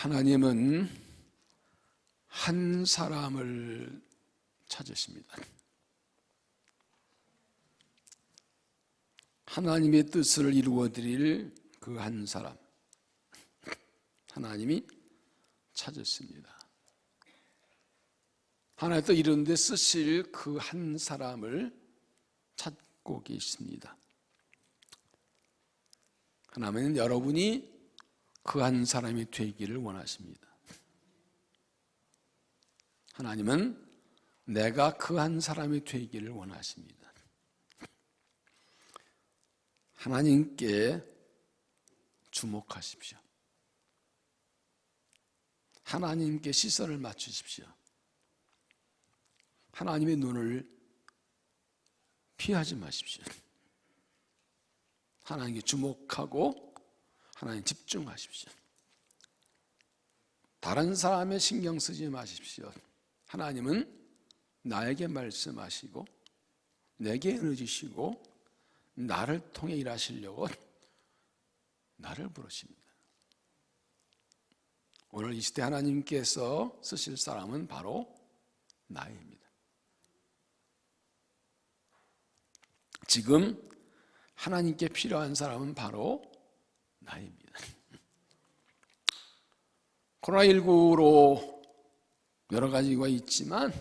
하나님은 한 사람을 찾으십니다. 하나님의 뜻을 이루어드릴 그 한 사람, 하나님이 찾으십니다. 하나님 또 이런 데 쓰실 그 한 사람을 찾고 계십니다. 하나님은 여러분이 그 한 사람이 되기를 원하십니다. 하나님은 내가 그 한 사람이 되기를 원하십니다. 하나님께 주목하십시오. 하나님께 시선을 맞추십시오. 하나님의 눈을 피하지 마십시오. 하나님께 주목하고 하나님 집중하십시오. 다른 사람의 신경 쓰지 마십시오. 하나님은 나에게 말씀하시고 내게 은혜주시고 나를 통해 일하시려고 나를 부르십니다. 오늘 이 시대 하나님께서 쓰실 사람은 바로 나입니다. 지금 하나님께 필요한 사람은 바로 나입니다. 코로나19로 여러 가지가 있지만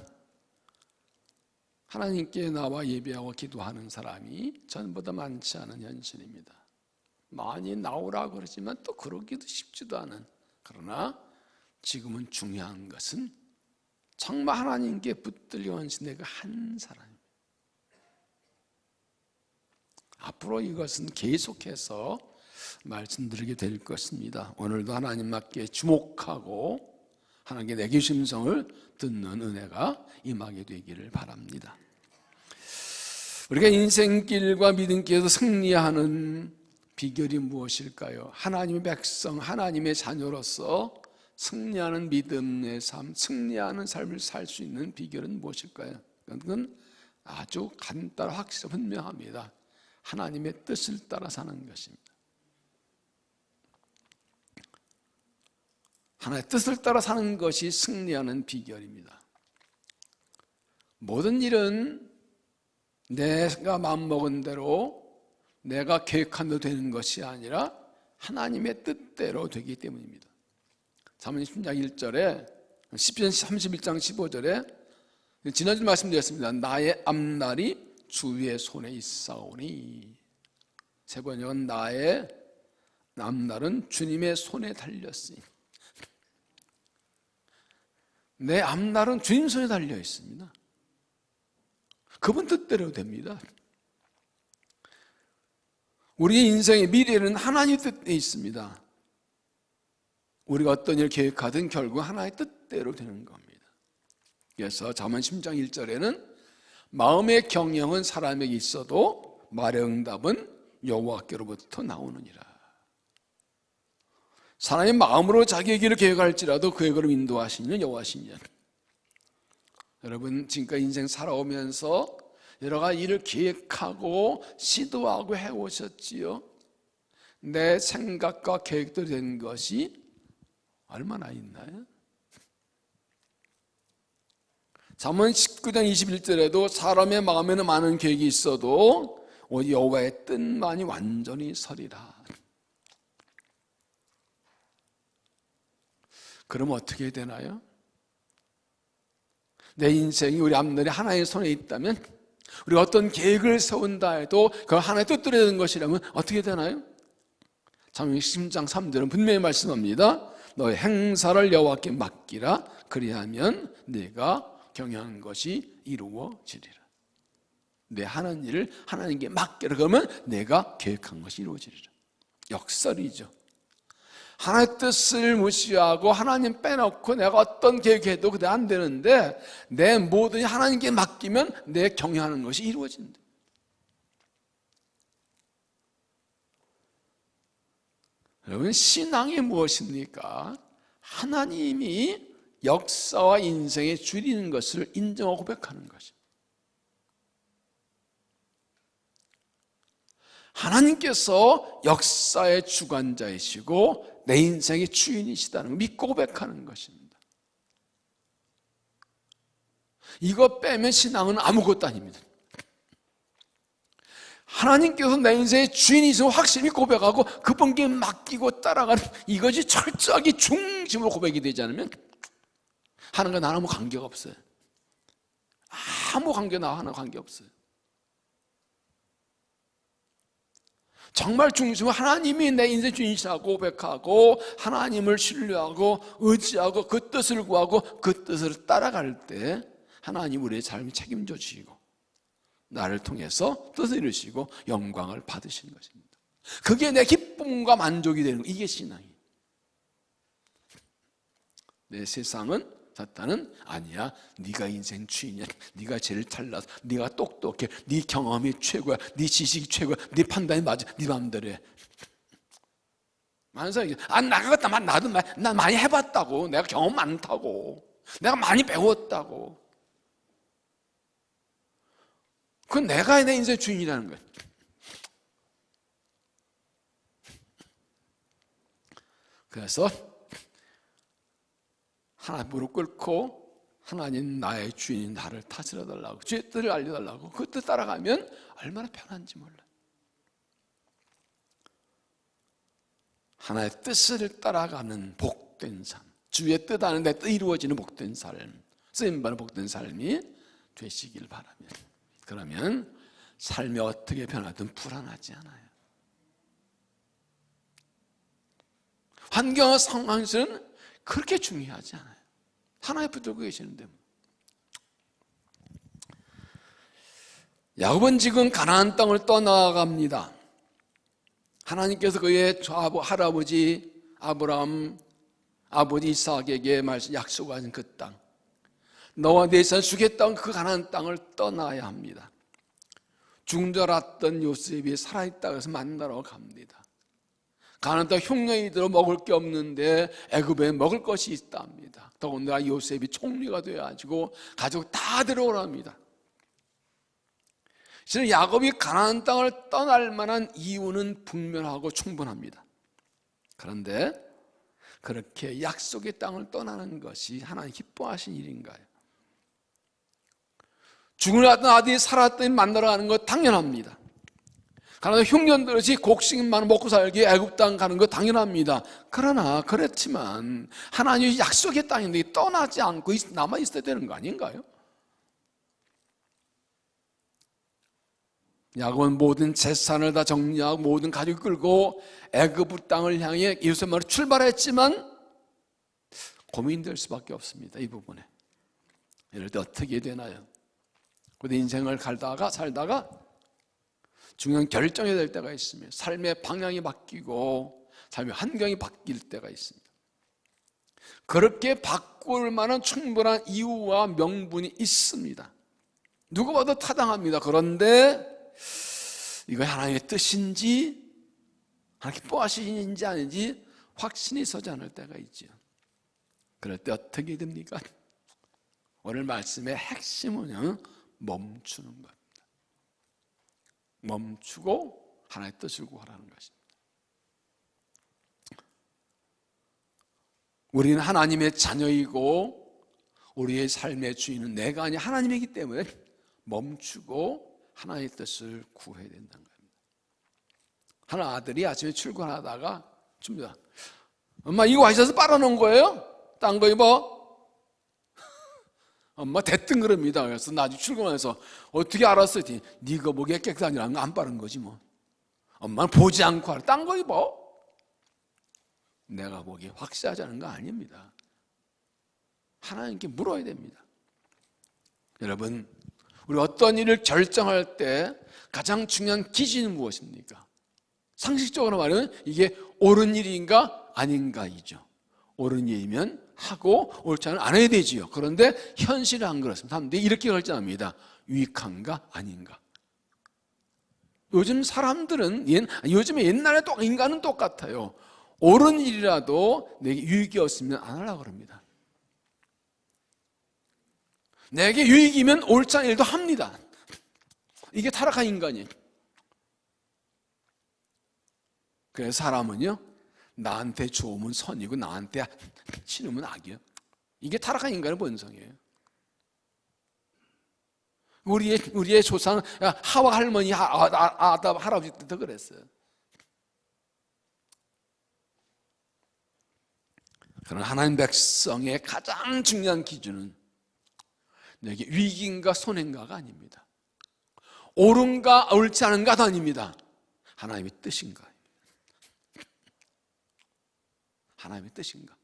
하나님께 나와 예배하고 기도하는 사람이 전보다 많지 않은 현실입니다. 많이 나오라고 그러지만 또 그러기도 쉽지도 않은, 그러나 지금은 중요한 것은 정말 하나님께 붙들려 온 내가 한 사람입니다. 앞으로 이것은 계속해서 말씀드리게 될 것입니다. 오늘도 하나님께 주목하고 하나님께 내 심성을 듣는 은혜가 임하게 되기를 바랍니다. 우리가 인생길과 믿음길에서 승리하는 비결이 무엇일까요? 하나님의 백성, 하나님의 자녀로서 승리하는 믿음의 삶, 승리하는 삶을 살 수 있는 비결은 무엇일까요? 그건 아주 간단하고 확실하고 분명합니다. 하나님의 뜻을 따라 사는 것입니다. 하나님의 뜻을 따라 사는 것이 승리하는 비결입니다. 모든 일은 내가 마음먹은 대로 내가 계획한 대로 되는 것이 아니라 하나님의 뜻대로 되기 때문입니다. 잠언 10장 1절에 시편 31장 15절에 지난주 말씀드렸습니다. 나의 앞날이 주의 손에 있사오니, 세 번역은 나의 앞날은 주님의 손에 달렸으니, 내 앞날은 주님 손에 달려 있습니다. 그분 뜻대로 됩니다. 우리의 인생의 미래는 하나님의 뜻에 있습니다. 우리가 어떤 일을 계획하든 결국 하나님의 뜻대로 되는 겁니다. 그래서 잠언 10장 1절에는 마음의 경영은 사람에게 있어도 말의 응답은 여호와께로부터 나오느니라. 사람이 마음으로 자기의 길을 계획할지라도 그의 길을 인도하시는 여호와시니라. 여러분, 지금까지 인생 살아오면서 여러 가지 일을 계획하고 시도하고 해오셨지요. 내 생각과 계획대로 된 것이 얼마나 있나요? 잠언 19장 21절에도 사람의 마음에는 많은 계획이 있어도 오직 여호와의 뜻만이 완전히 서리라. 그럼 어떻게 되나요? 내 인생이 우리 앞날에 하나의 손에 있다면, 우리가 어떤 계획을 세운다 해도 그 하나의 뜻대로 되는 것이라면 어떻게 되나요? 잠언 10장 3절은 분명히 말씀합니다. 너의 행사를 여호와께 맡기라. 그리하면 네가 경영한 것이 이루어지리라. 내 하는 일을 하나님께 맡기라. 그러면 내가 계획한 것이 이루어지리라. 역설이죠. 하나님의 뜻을 무시하고 하나님 빼놓고 내가 어떤 계획해도 그게 안 되는데, 내 모든 하나님께 맡기면 내 경영하는 것이 이루어진다. 여러분, 신앙이 무엇입니까? 하나님이 역사와 인생에 주리는 것을 인정하고 고백하는 것입니다. 하나님께서 역사의 주관자이시고 내 인생의 주인이시다는 걸 믿고 고백하는 것입니다. 이거 빼면 신앙은 아무것도 아닙니다. 하나님께서 내 인생의 주인이시고 확실히 고백하고 그분께 맡기고 따라가는 이것이 철저하게 중심으로 고백이 되지 않으면 하나님과 나는 아무 관계가 없어요. 아무 관계 나와 하나 관계없어요. 정말 중심은 하나님이 내 인생 주인이시라고 고백하고 하나님을 신뢰하고 의지하고 그 뜻을 구하고 그 뜻을 따라갈 때 하나님 우리의 삶을 책임져 주시고 나를 통해서 뜻을 이루시고 영광을 받으시는 것입니다. 그게 내 기쁨과 만족이 되는 거, 이게 신앙이에요. 내 세상은 사탄은 아니야, 네가 인생 주인이야, 네가 제일 잘나서, 네가 똑똑해, 네 경험이 최고야, 네 지식이 최고야, 네 판단이 맞아, 네 마음대로 해. 많은 사람이 나가겠다, 나도 난 많이 해봤다고, 내가 경험 많다고, 내가 많이 배웠다고. 그건 내가 내 인생의 주인이라는 거예요. 그래서 하나님 무릎 꿇고 하나님 나의 주인인 나를 다스려 달라고, 주의 뜻을 알려달라고, 그 뜻 따라가면 얼마나 편한지 몰라요. 하나의 뜻을 따라가는 복된 삶, 주의 뜻 안에 내 뜻 이루어지는 복된 삶, 쓰임받는 복된 삶이 되시길 바라며, 그러면 삶이 어떻게 변하든 불안하지 않아요. 환경과 상황에서는 그렇게 중요하지 않아요. 하나님 붙들고 계시는데. 야곱은 지금 가나안 땅을 떠나갑니다. 하나님께서 그의 할아버지 아브라함, 아버지 이삭에게 약속하신 그 땅, 너와 네 산 주겠다는 그 가나안 땅을 떠나야 합니다. 죽은 줄 알았던 요셉이 살아있다고 해서 만나러 갑니다. 가나안 땅 흉년이 들어 먹을 게 없는데 애굽에 먹을 것이 있답니다. 더군다나 요셉이 총리가 되어가지고 가족 다 들어오랍니다. 실은 야곱이 가나안 땅을 떠날 만한 이유는 분명하고 충분합니다. 그런데 그렇게 약속의 땅을 떠나는 것이 하나님 기뻐하신 일인가요? 죽으려던 아들이 살았더니 만나러 가는 것 당연합니다. 가나안 흉년 들듯이 곡식만 먹고 살기 애굽 땅 가는 거 당연합니다. 그러나 그렇지만 하나님이 약속의 땅인데 떠나지 않고 남아 있어야 되는 거 아닌가요? 야곱은 모든 재산을 다 정리하고 모든 가족을 끌고 애굽 땅을 향해 요셉마을로 출발했지만 고민될 수밖에 없습니다. 이 부분에. 이럴 때 어떻게 되나요? 그런데 인생을 살다가 중요한 결정이 될 때가 있습니다. 삶의 방향이 바뀌고 삶의 환경이 바뀔 때가 있습니다. 그렇게 바꿀 만한 충분한 이유와 명분이 있습니다. 누구 봐도 타당합니다. 그런데 이거 하나님의 뜻인지 하나님 기뻐하시는지 아닌지 확신이 서지 않을 때가 있죠. 그럴 때 어떻게 됩니까? 오늘 말씀의 핵심은 멈추는 겁니다. 멈추고 하나님의 뜻을 구하라는 것입니다. 우리는 하나님의 자녀이고 우리의 삶의 주인은 내가 아니 하나님이기 때문에 멈추고 하나님의 뜻을 구해야 된다는 겁니다. 한 아들이 아침에 출근하다가 줍니다. 엄마 이거 와이셔츠 빨아놓은 거예요? 딴 거 입어? 엄마 대뜸 그럽니다. 그래서 나중에 출근해서 어떻게 알았어? 네가 보기에 깨끗하니라는 거 안 빠른 거지 뭐. 엄마는 보지 않고 알아. 딴 거 입어? 내가 보기에 확실하지 않은 거 아닙니다. 하나님께 물어야 됩니다. 여러분, 우리 어떤 일을 결정할 때 가장 중요한 기준은 무엇입니까? 상식적으로 말하면 이게 옳은 일인가 아닌가이죠. 옳은 일이면 하고 옳지 않으면 안 해야 되지요. 그런데 현실은 안 그렇습니다. 사람들이 이렇게 결정합니다. 유익한가 아닌가. 요즘 사람들은 요즘에 옛날에 인간은 똑같아요. 옳은 일이라도 내게 유익이 없으면 안 하려고 합니다. 내게 유익이면 옳지 않은 일도 합니다. 이게 타락한 인간이에요. 그래서 사람은요, 나한테 좋으면 선이고 나한테 싫으면 악이요. 이게 타락한 인간의 본성이에요. 우리의 조상 하와 할머니, 아담 할아버지 때도 그랬어요. 그러나 하나님 백성의 가장 중요한 기준은 내게 위기인가 손해인가가 아닙니다. 옳은가 옳지 않은가도 아닙니다. 하나님의 뜻인가? 하나님의 뜻인가?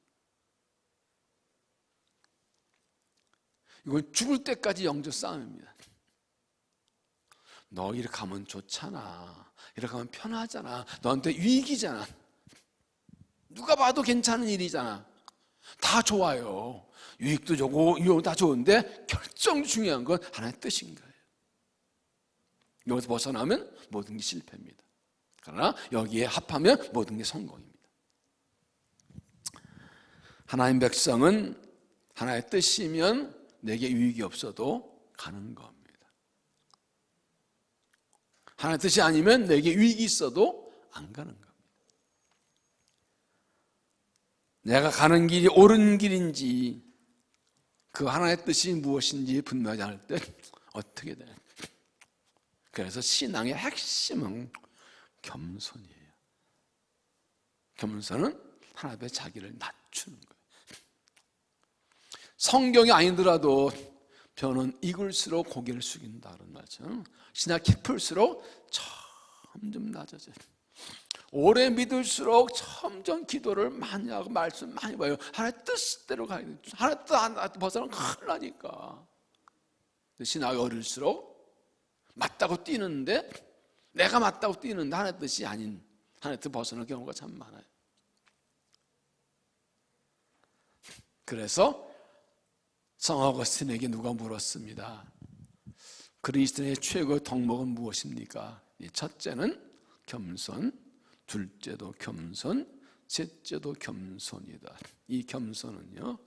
이건 죽을 때까지 영적 싸움입니다. 너 이렇게 하면 좋잖아, 이렇게 하면 편하잖아, 너한테 위기잖아, 누가 봐도 괜찮은 일이잖아, 다 좋아요, 유익도 좋고 유혹도 다 좋은데 결정 중요한 건 하나님의 뜻인 거예요. 여기서 벗어나면 모든 게 실패입니다. 그러나 여기에 합하면 모든 게 성공입니다. 하나님 백성은 하나의 뜻이면 내게 유익이 없어도 가는 겁니다. 하나의 뜻이 아니면 내게 유익이 있어도 안 가는 겁니다. 내가 가는 길이 옳은 길인지, 그 하나의 뜻이 무엇인지 분명하지 않을 때 어떻게 되냐. 그래서 신앙의 핵심은 겸손이에요. 겸손은 하나님 앞에 자기를 낮추는 거예요. 성경이 아니더라도 벼는 익을수록 고개를 숙인다 그런 말이죠. 신앙이 깊을수록 점점 낮아져요. 오래 믿을수록 점점 기도를 많이 하고 말씀 많이 봐요. 하나의 뜻대로 가야 돼요. 하나의 뜻 안 벗어나면 큰일 나니까. 신앙이 어릴수록 맞다고 뛰는데, 내가 맞다고 뛰는데 하나의 뜻이 아닌 하나의 뜻 벗어날 경우가 참 많아요. 그래서 성 어거스틴에게 누가 물었습니다. 그리스도인의 최고의 덕목은 무엇입니까? 첫째는 겸손, 둘째도 겸손, 셋째도 겸손이다. 이 겸손은요,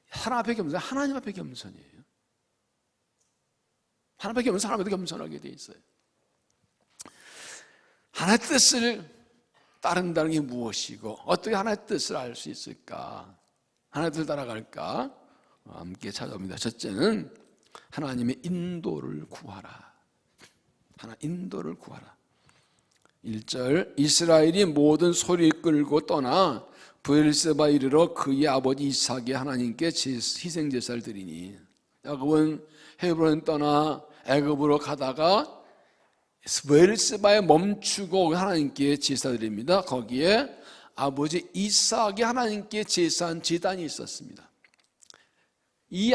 하나님 앞에 겸손, 하나님 앞에 겸손이에요. 하나님 앞에 겸손, 하나님 앞에 겸손하게 돼 있어요. 하나님의 뜻을 따른다는 게 무엇이고 어떻게 하나님의 뜻을 알 수 있을까? 하나님의 뜻을 따라갈까? 함께 찾아옵니다. 첫째는 하나님의 인도를 구하라. 하나 인도를 구하라. 1절, 이스라엘이 모든 소리를 끌고 떠나 브엘세바 이르러 그의 아버지 이삭의 하나님께 희생 제사를 드리니, 야곱은 헤브론 떠나 애굽으로 가다가 브엘세바에 멈추고 하나님께 제사 드립니다. 거기에 아버지 이삭의 하나님께 제사한 제단이 있었습니다. 이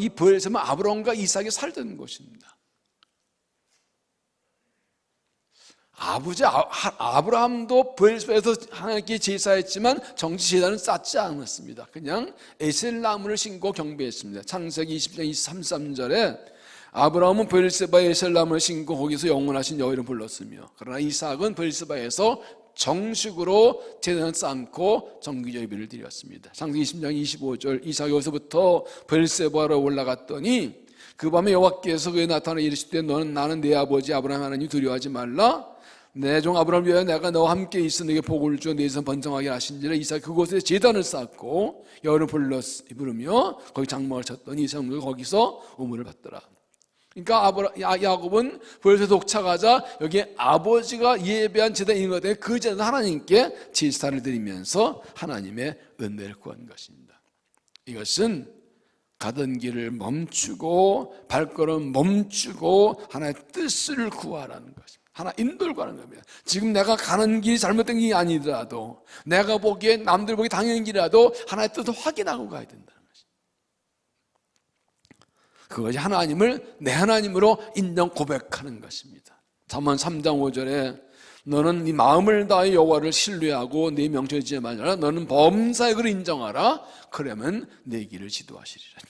브엘세바는 아브람과 이삭이 살던 곳입니다. 아버지 아브라함도 브엘세바에서 하나님께 제사했지만 정치 제단은 쌓지 않았습니다. 그냥 에셀 나무를 신고 경배했습니다. 창세기 20장 23절에 아브라함은 브엘세바에 에셀 나무를 신고 거기서 영원하신 여호와를 불렀으며, 그러나 이삭은 브엘세바에서 정식으로 제단을 쌓고 정기적 예배를 드렸습니다. 창세기 20장 25절, 이삭이 여기서부터 브엘세바로 올라갔더니 그 밤에 여호와께서 그에 나타나 이르시되 너는 나는 내 아버지 아브라함 하나님 두려워하지 말라. 내 종 아브라함을 위하여 내가 너와 함께 있어 너에게 복을 주어 네 선 번성하게 하신지라. 이삭이 그곳에 제단을 쌓고 여호와를 부르며 거기 장막을 쳤더니 이삭은 거기서 우물을 받더라. 그러니까 야곱은 브엘세바 독차가자 여기에 아버지가 예배한 제단이 있는 것 때문에 그 제단 하나님께 제사를 드리면서 하나님의 은혜를 구한 것입니다. 이것은 가던 길을 멈추고 발걸음 멈추고 하나의 뜻을 구하라는 것입니다. 하나 인도를 구하는 겁니다. 지금 내가 가는 길이 잘못된 길이 아니더라도, 내가 보기에 남들 보기 당연한 길이라도 하나의 뜻을 확인하고 가야 된다는 것입니다. 그것이 하나님을 내 하나님으로 인정 고백하는 것입니다. 잠언 3장 5절에 너는 네 마음을 다해 여호와를 신뢰하고 네 명철을 지지 말라. 너는 범사의 그를 인정하라. 그러면 내 길을 지도하시리라.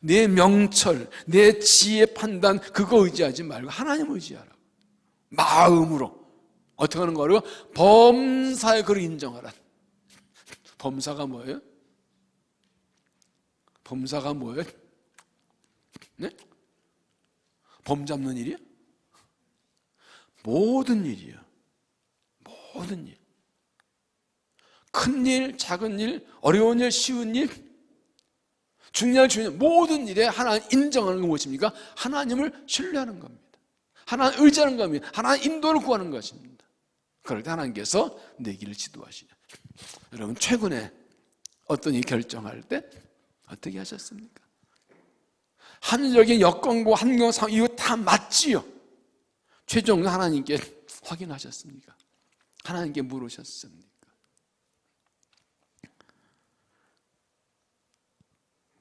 내 명철, 내 지혜 판단 그거 의지하지 말고 하나님 의지하라고. 마음으로 어떻게 하는 거로? 범사의 그를 인정하라. 범사가 뭐예요? 범사가 뭐예요? 네? 범 잡는 일이야? 모든 일이야. 모든 일, 큰 일, 작은 일, 어려운 일, 쉬운 일, 중요한 중요한 모든 일에 하나님 인정하는 건 무엇입니까? 하나님을 신뢰하는 겁니다. 하나님 의지하는 겁니다. 하나님 인도를 구하는 것입니다. 그럴 때 하나님께서 내 길을 지도하시죠. 여러분 최근에 어떤 일 결정할 때 어떻게 하셨습니까? 한적인 여건과 환경 상황 이거 다 맞지요? 최종적으로 하나님께 확인하셨습니까? 하나님께 물으셨습니까?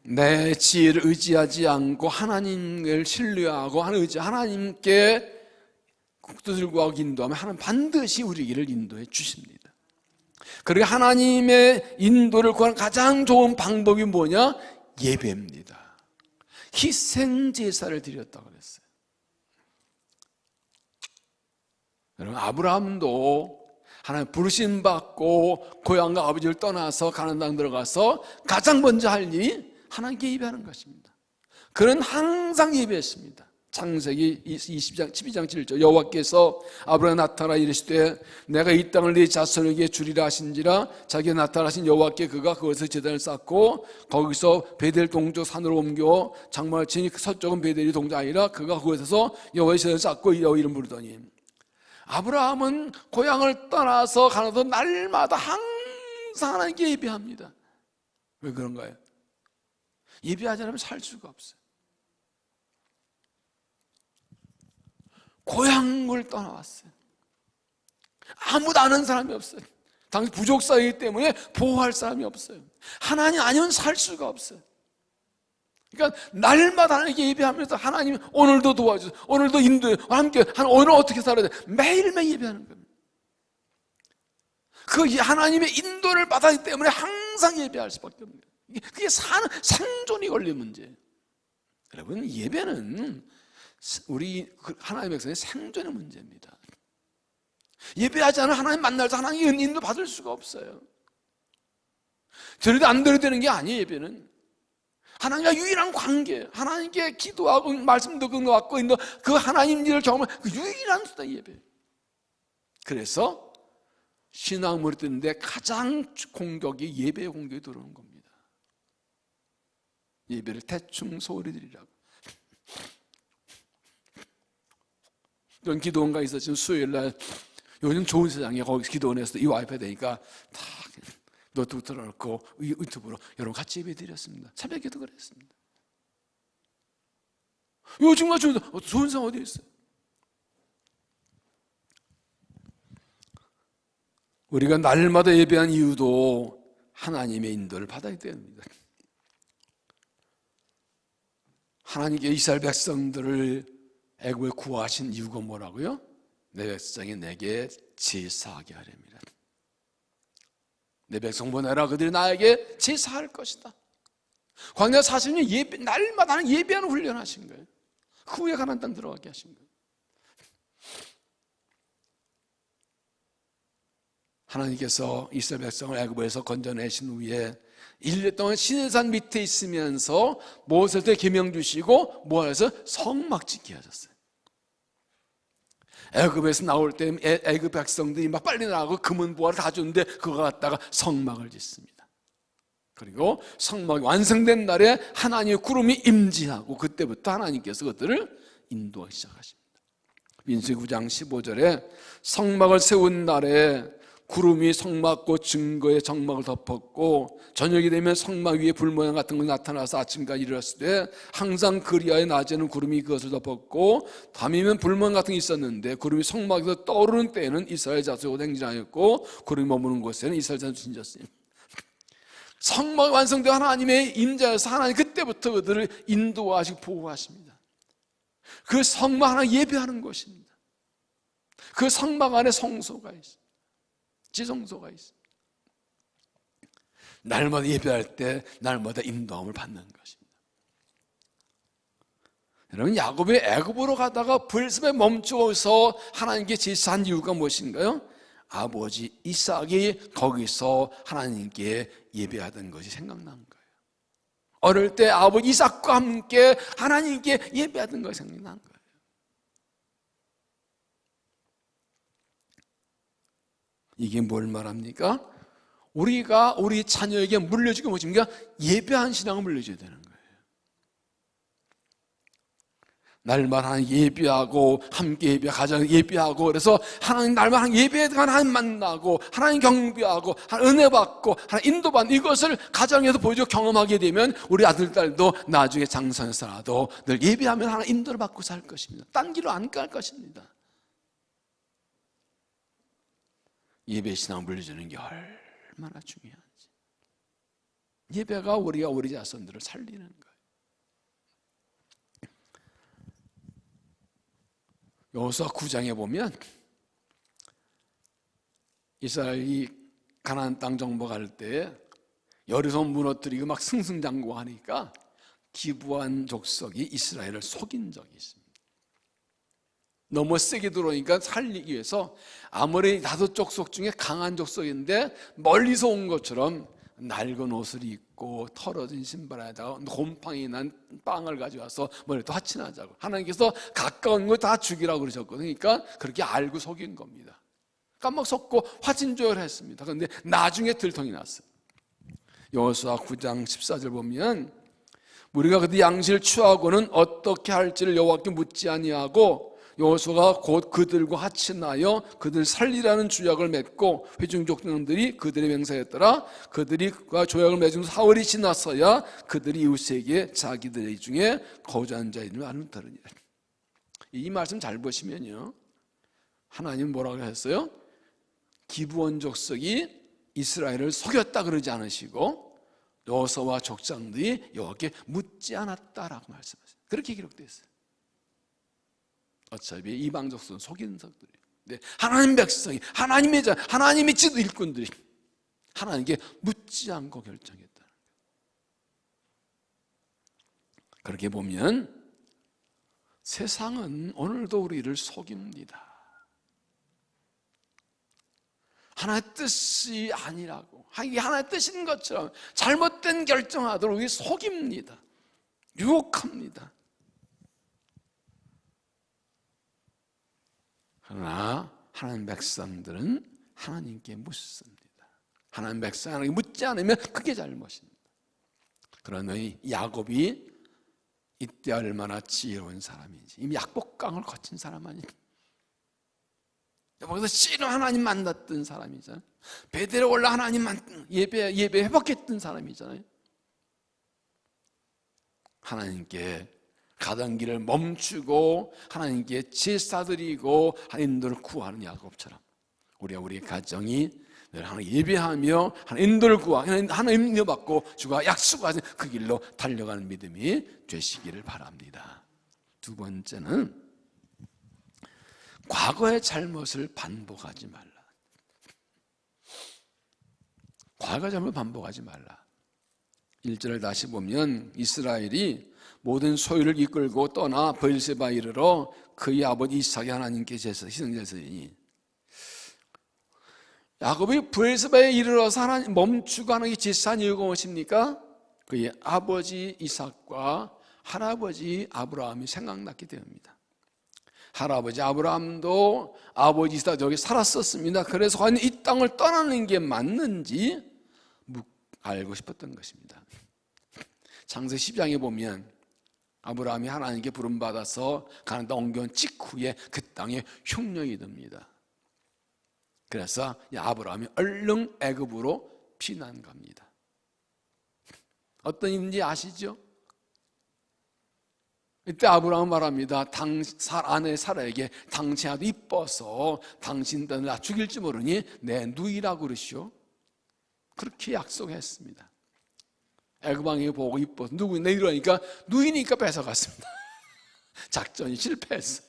내 지혜를 의지하지 않고 하나님을 신뢰하고 하나님께 뜻을 구하고 인도하면 하나님 반드시 우리 길을 인도해 주십니다. 그리고 하나님의 인도를 구하는 가장 좋은 방법이 뭐냐? 예배입니다. 희생제사를 드렸다고 그랬어요. 여러분 아브라함도 하나님 부르심 받고 고향과 아버지를 떠나서 가나안 땅 들어가서 가장 먼저 할 일이 하나님께 예배하는 것입니다. 그는 항상 예배했습니다. 창세기 12장 7절 여호와께서 아브라함에 나타나 이르시되 내가 이 땅을 네 자손에게 주리라 하신지라 자기가 나타나신 여호와께 그가 그것을 제단을 쌓고 거기서 베델 동쪽 산으로 옮겨 장막을 치니 서쪽은 베델이 동쪽 아니라 그가 그곳에서 여호와의 제단을 쌓고 여호와 이름 부르더니 아브라함은 고향을 떠나서 가나안에서 날마다 항상 하나님께 예배합니다. 왜 그런가요? 예배하지 않으면 살 수가 없어요. 고향을 떠나왔어요. 아무도 아는 사람이 없어요. 당시 부족사이기 때문에 보호할 사람이 없어요. 하나님 아니면 살 수가 없어요. 그러니까 날마다 하나님께 예배하면서 하나님 오늘도 도와주세요. 오늘도 인도해. 함께 오늘 어떻게 살아야 돼? 매일매일 예배하는 겁니다. 그 하나님의 인도를 받았기 때문에 항상 예배할 수밖에 없는 거예요. 그게 생존이 걸린 문제예요. 여러분 예배는 우리 하나님의 백성의 생존의 문제입니다. 예배하지 않으면 하나님 만날 때 하나님의 인도 받을 수가 없어요. 들어도 안 들어도 되는 게 아니에요. 예배는 하나님과 유일한 관계, 하나님께 기도하고 말씀 듣고 왔고 인도 그 하나님 일을 경험한 그 유일한 수다 예배. 그래서 신앙물이 뜨는데 가장 공격이 예배의 공격이 들어오는 겁니다. 예배를 대충 소홀히 드리라고. 이런 기도원가 있었지만 수요일날 요즘 좋은 세상에 거기서 기도원에서 이 와이프가 되니까 다 노트북 틀어놓고 유튜브로 여러분 같이 예배 드렸습니다. 새벽 기도 그랬습니다. 요즘 같은 좋은 상황 어디 있어요? 우리가 날마다 예배한 이유도 하나님의 인도를 받아야 됩니다. 하나님께 이스라엘 백성들을 애굽에 구하신 이유가 뭐라고요? 내 백성이 내게 제사하게 하렵니다. 내 백성 보내라 그들이 나에게 제사할 것이다. 광야 40년 예배, 날마다 예배하는 훈련하신 거예요. 그 후에 가나안 땅 들어가게 하신 거예요. 하나님께서 이스라엘 백성을 애굽에서 건져내신 후에 1년 동안 시내산 밑에 있으면서 모세한테 계명 주시고 뭐해서 성막 짓게 하셨어요. 애굽에서 나올 때 애굽 백성들이 막 빨리 나가고 금은 보화를 다 주는데 그거 갖다가 성막을 짓습니다. 그리고 성막이 완성된 날에 하나님의 구름이 임재하고 그때부터 하나님께서 그들을 인도하기 시작하십니다. 민수기 9장 15절에 성막을 세운 날에 구름이 성막과 증거의 정막을 덮었고 저녁이 되면 성막 위에 불 모양 같은 것이 나타나서 아침까지 이르렀을 때 항상 그리하여 낮에는 구름이 그것을 덮었고 밤이면 불 모양 같은 게 있었는데 구름이 성막에서 떠오르는 때에는 이스라엘 자손이 행진하였고 구름이 머무는 곳에는 이스라엘 자손이 진졌으니 성막이 완성되어 하나님의 임재에서 하나님 그때부터 그들을 인도하시고 보호하십니다. 그 성막 하나 예배하는 것입니다. 그 성막 안에 성소가 있습니다. 지성소가 있습니다. 날마다 예배할 때 날마다 인도함을 받는 것입니다. 여러분 야곱이 애굽으로 가다가 불습에 멈추어서 하나님께 제사한 이유가 무엇인가요? 아버지 이삭이 거기서 하나님께 예배하던 것이 생각난 거예요. 어릴 때 아버지 이삭과 함께 하나님께 예배하던 것이 생각난 거예요. 이게 뭘 말합니까? 우리가 우리 자녀에게 물려주고 무엇입니까? 예배한 신앙을 물려줘야 되는 거예요. 날마다 하나님 예배하고 함께 예배, 가정 예배하고, 그래서 하나님 날마다 하나님 만나고 하나님 경배하고 하나님 은혜 받고 하나님 인도받는 이것을 가정에서 보여주고 경험하게 되면 우리 아들 딸도 나중에 장성해서라도 늘 예배하면 하나님 인도를 받고 살 것입니다. 딴 길로 안 갈 것입니다. 예배 신앙을 물려주는 게 얼마나 중요한지. 예배가 우리가 우리 자손들을 살리는 거예요. 여호수아 9장에 보면 이스라엘이 가나안 땅 정복할 때 여리고 무너뜨리고 막 승승장구하니까 기브온 족속이 이스라엘을 속인 적이 있습니다. 너무 세게 들어오니까 살리기 위해서 아무리 5족속 중에 강한 족속인데 멀리서 온 것처럼 낡은 옷을 입고 털어진 신발에다가 곰팡이 난 빵을 가져와서 머리에 또 화친하자고, 하나님께서 가까운 거 다 죽이라고 그러셨거든요. 그러니까 그렇게 알고 속인 겁니다. 깜빡 속고 화친조를 했습니다. 그런데 나중에 들통이 났어요. 여호수아 9장 14절 보면 우리가 그들 양식을 취하고는 어떻게 할지를 여호와께 묻지 아니하고 여호수아가 곧 그들과 합친하여 그들 살리라는 주약을 맺고 회중 족장들이 그들의 맹세했더라. 그들이 그 조약을 맺은 사흘이 지났어야 그들이 이웃에게 자기들 중에 거주한 자이름을 알았더니. 이 말씀 잘 보시면요, 하나님 뭐라고 했어요? 기브온 족속이 이스라엘을 속였다 그러지 않으시고 여호수아와 족장들이 여호와께 묻지 않았다라고 말씀하셨어요. 그렇게 기록되어 있어요. 어차피 이방 족속은 속인 적들이에요. 네, 하나님 백성이, 하나님의 자, 하나님의 지도 일꾼들이 하나님께 묻지 않고 결정했다는 거예요. 그렇게 보면 세상은 오늘도 우리를 속입니다. 하나의 뜻이 아니라고, 하나의 뜻인 것처럼 잘못된 결정하도록 우리 속입니다. 유혹합니다. 그러나 하나님 백성들은 하나님께 묻습니다. 하나님 백성 하나님께 묻지 않으면 그게 잘못입니다. 그러니 야곱이 이때 얼마나 지혜로운 사람인지, 이미 약복강을 거친 사람 아닙니까? 거기서 씨름 하나님 만났던 사람이잖아요. 베델에 올라 하나님 예배 회복했던 사람이잖아요. 하나님께 가던 길을 멈추고 하나님께 제사드리고 인도를 구하는 야곱처럼 우리가 우리 가정이 늘 하나님 예배하며 하나님 인도를 구하고 하나님 인도받고 주가 약속하신 그 길로 달려가는 믿음이 되시기를 바랍니다. 두 번째는 과거의 잘못을 반복하지 말라. 과거의 잘못을 반복하지 말라. 1절을 다시 보면 이스라엘이 모든 소유를 이끌고 떠나 브엘세바에 이르러 그의 아버지 이삭의 하나님께 희생제사이니, 야곱이 브엘세바에 이르러서 하나님 멈추고 하나님께 제사한 이유가 무엇입니까? 그의 아버지 이삭과 할아버지 아브라함이 생각났기 때문입니다. 할아버지 아브라함도 아버지 이삭 여기 살았었습니다. 그래서 과연 이 땅을 떠나는 게 맞는지 알고 싶었던 것입니다. 창세기 10장에 보면 아브라함이 하나님께 부름받아서 가나안 땅 옮겨온 직후에 그 땅에 흉년이 듭니다. 그래서 아브라함이 얼른 애굽으로 피난 갑니다. 어떤 일인지 아시죠? 이때 아브라함은 말합니다. 아내 사라에게 당신 아주 이뻐서 당신들을 나 죽일지 모르니 내 누이라고 그러시오. 그렇게 약속했습니다. 애굽왕이 보고 이뻐서 누구냐 이러니까 누이니까 뺏어갔습니다. 작전이 실패했어요.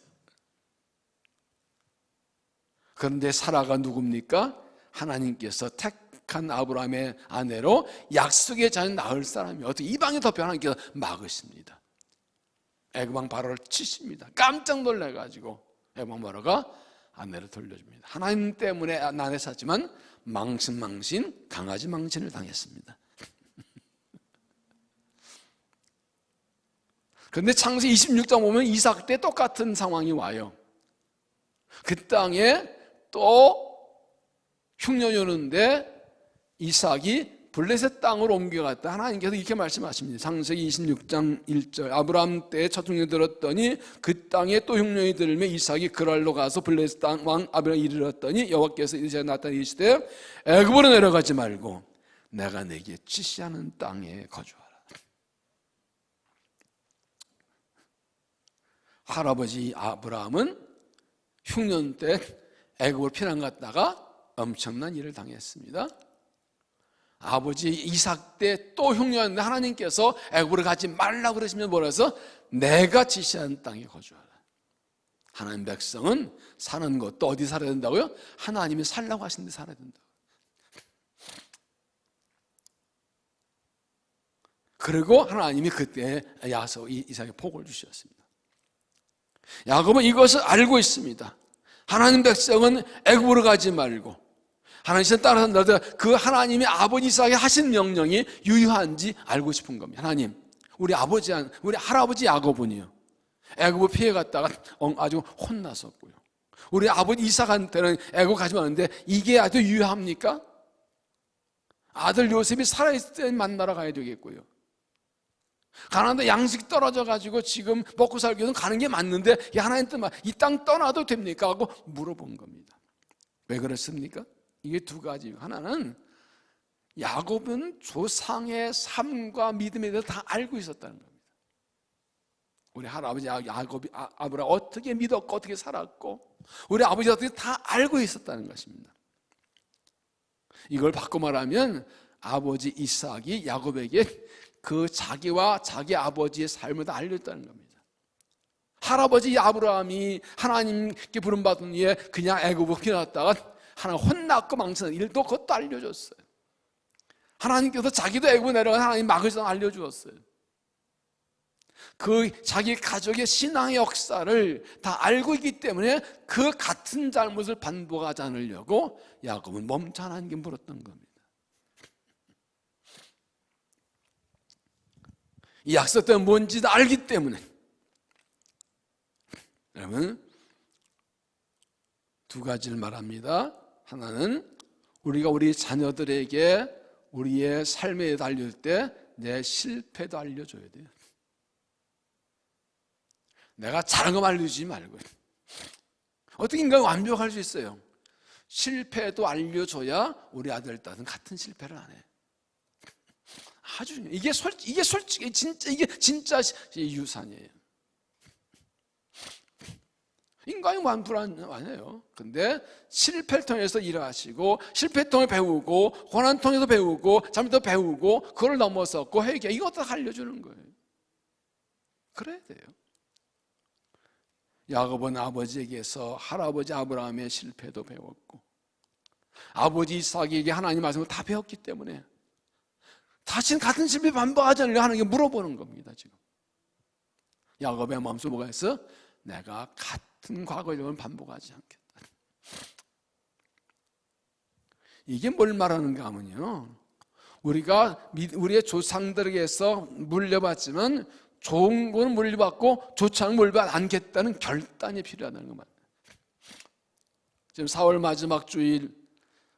그런데 사라가 누굽니까? 하나님께서 택한 아브라함의 아내로 약속의 자녀 낳을 사람이 어떻게 이방에 덮여 하나님께서 막으십니다. 애굽왕 바로를 치십니다. 깜짝 놀라가지고 애굽왕 바로가 아내를 돌려줍니다. 하나님 때문에 아내 샀지만 망신 강아지 망신을 당했습니다. 그런데 창세기 26장 보면 이삭 때 똑같은 상황이 와요. 그 땅에 또 흉년이 오는데 이삭이 블레셋 땅으로 옮겨갔다. 하나님께서 이렇게 말씀하십니다. 창세기 26장 1절. 아브라함 때에 첫 흉년이 들었더니 그 땅에 또 흉년이 들며 이삭이 그랄로 가서 블레셋 땅 왕 아브라함에 이르렀더니 여호와께서 이삭에게 나타나 이르시되 애굽으로 내려가지 말고 내가 내게 지시하는 땅에 거주하라. 할아버지 아브라함은 흉년 때 애굽으로 피난 갔다가 엄청난 일을 당했습니다. 아버지 이삭 때 또 흉년인데 하나님께서 애굽으로 가지 말라고 그러시면 뭐라 해서 내가 지시한 땅에 거주하라. 하나님 백성은 사는 것도 어디 살아야 된다고요? 하나님이 살라고 하신 데 살아야 된다고. 그리고 하나님이 그때 이삭에게 복을 주셨습니다. 야곱은 이것을 알고 있습니다. 하나님 백성은 애굽으로 가지 말고 하나님을 따라 산다. 그 하나님이 아버지 이삭에게 하신 명령이 유효한지 알고 싶은 겁니다. 하나님, 우리 할아버지 야곱은요, 애굽을 피해 갔다가 아주 혼났었고요. 우리 아버지 이삭한테는 애굽 가지 말는데 이게 아주 유효합니까? 아들 요셉이 살아있을 때 만나러 가야 되겠고요. 가난한데 양식이 떨어져 가지고 지금 먹고 살기 위해서 가는 게 맞는데 하나님 뜻만 이 땅 떠나도 됩니까? 하고 물어본 겁니다. 왜 그렇습니까? 이게 두 가지. 하나는 야곱은 조상의 삶과 믿음에 대해서 다 알고 있었다는 겁니다. 우리 할아버지 아브라함 어떻게 믿었고 어떻게 살았고 우리 아버지가 어떻게 다 알고 있었다는 것입니다. 이걸 바꿔 말하면 아버지 이삭이 야곱에게 그 자기와 자기 아버지의 삶을 다 알렸다는 겁니다. 할아버지 아브라함이 하나님께 부름받은 후에 그냥 애굽으로 피났다가 하나님 혼났고 망치는 일도 그것도 알려줬어요. 하나님께서 자기도 애굽 내려간 하나님 막을 수 알려주었어요. 그 자기 가족의 신앙의 역사를 다 알고 있기 때문에 그 같은 잘못을 반복하지 않으려고 야곱은 멈춰 하나님께 물었던 겁니다. 이 약속은 뭔지도 알기 때문에 여러분 두 가지를 말합니다. 하나는 우리가 우리 자녀들에게 우리의 삶에 알릴 때 내 실패도 알려줘야 돼요. 내가 잘한 거 알려주지 말고. 어떻게 인간이 완벽할 수 있어요? 실패도 알려줘야 우리 아들, 딸은 같은 실패를 안 해. 아주 중요해요. 이게 솔직히 이게 진짜 유산이에요. 인간이 완불안해요. 근데 실패를 통해서 일하시고 실패를 통해 배우고 고난 통해서 배우고 잘못도 배우고 그걸 넘어섰고 회개 이것도 알려주는 거예요. 그래야 돼요. 야곱은 아버지에게서 할아버지 아브라함의 실패도 배웠고 아버지 이삭에게 하나님 말씀을 다 배웠기 때문에 다시는 같은 실패 반복하지 않으려고 하나님께 물어보는 겁니다. 지금 야곱의 마음속에 뭐가 있어? 내가 같은 과거의 일을 반복하지 않겠다. 이게 뭘 말하는가 하면요, 우리가 우리의 조상들에게서 물려봤지만 좋은 건 물려받고 좋지 않은 걸 물려받지 않겠다는 결단이 필요하다는 것만. 지금 4월 마지막 주일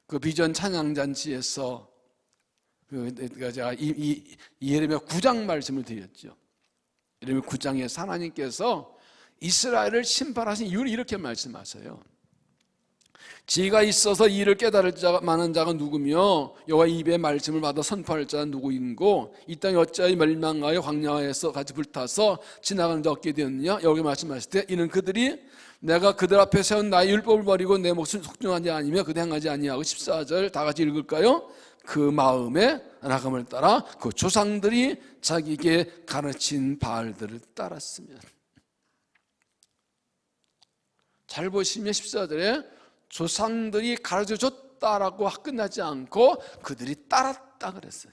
그 비전 찬양잔치에서 제가 예레미야 9장 말씀을 드렸죠. 예레미야 9장에서 하나님께서 이스라엘을 심판하신 이유를 이렇게 말씀하세요. 지혜가 있어서 이 일을 깨달을 만한 자가 누구며 여호와 입의 말씀을 받아 선포할 자는 누구인고 이 땅이 어찌하여 멸망하여 광야에서 같이 불타서 지나가는 자 없게 되었느냐. 여기 말씀하실 때 이는 그들이 내가 그들 앞에 세운 나의 율법을 버리고 내 몫을 속정하지 아니며 그대 행하지 아니하고 14절 다 같이 읽을까요? 그 마음의 나감을 따라 그 조상들이 자기에게 가르친 바알들을 따랐으면. 잘 보시면 14절에 조상들이 가르쳐줬다라고 끝나지 않고 그들이 따랐다 그랬어요.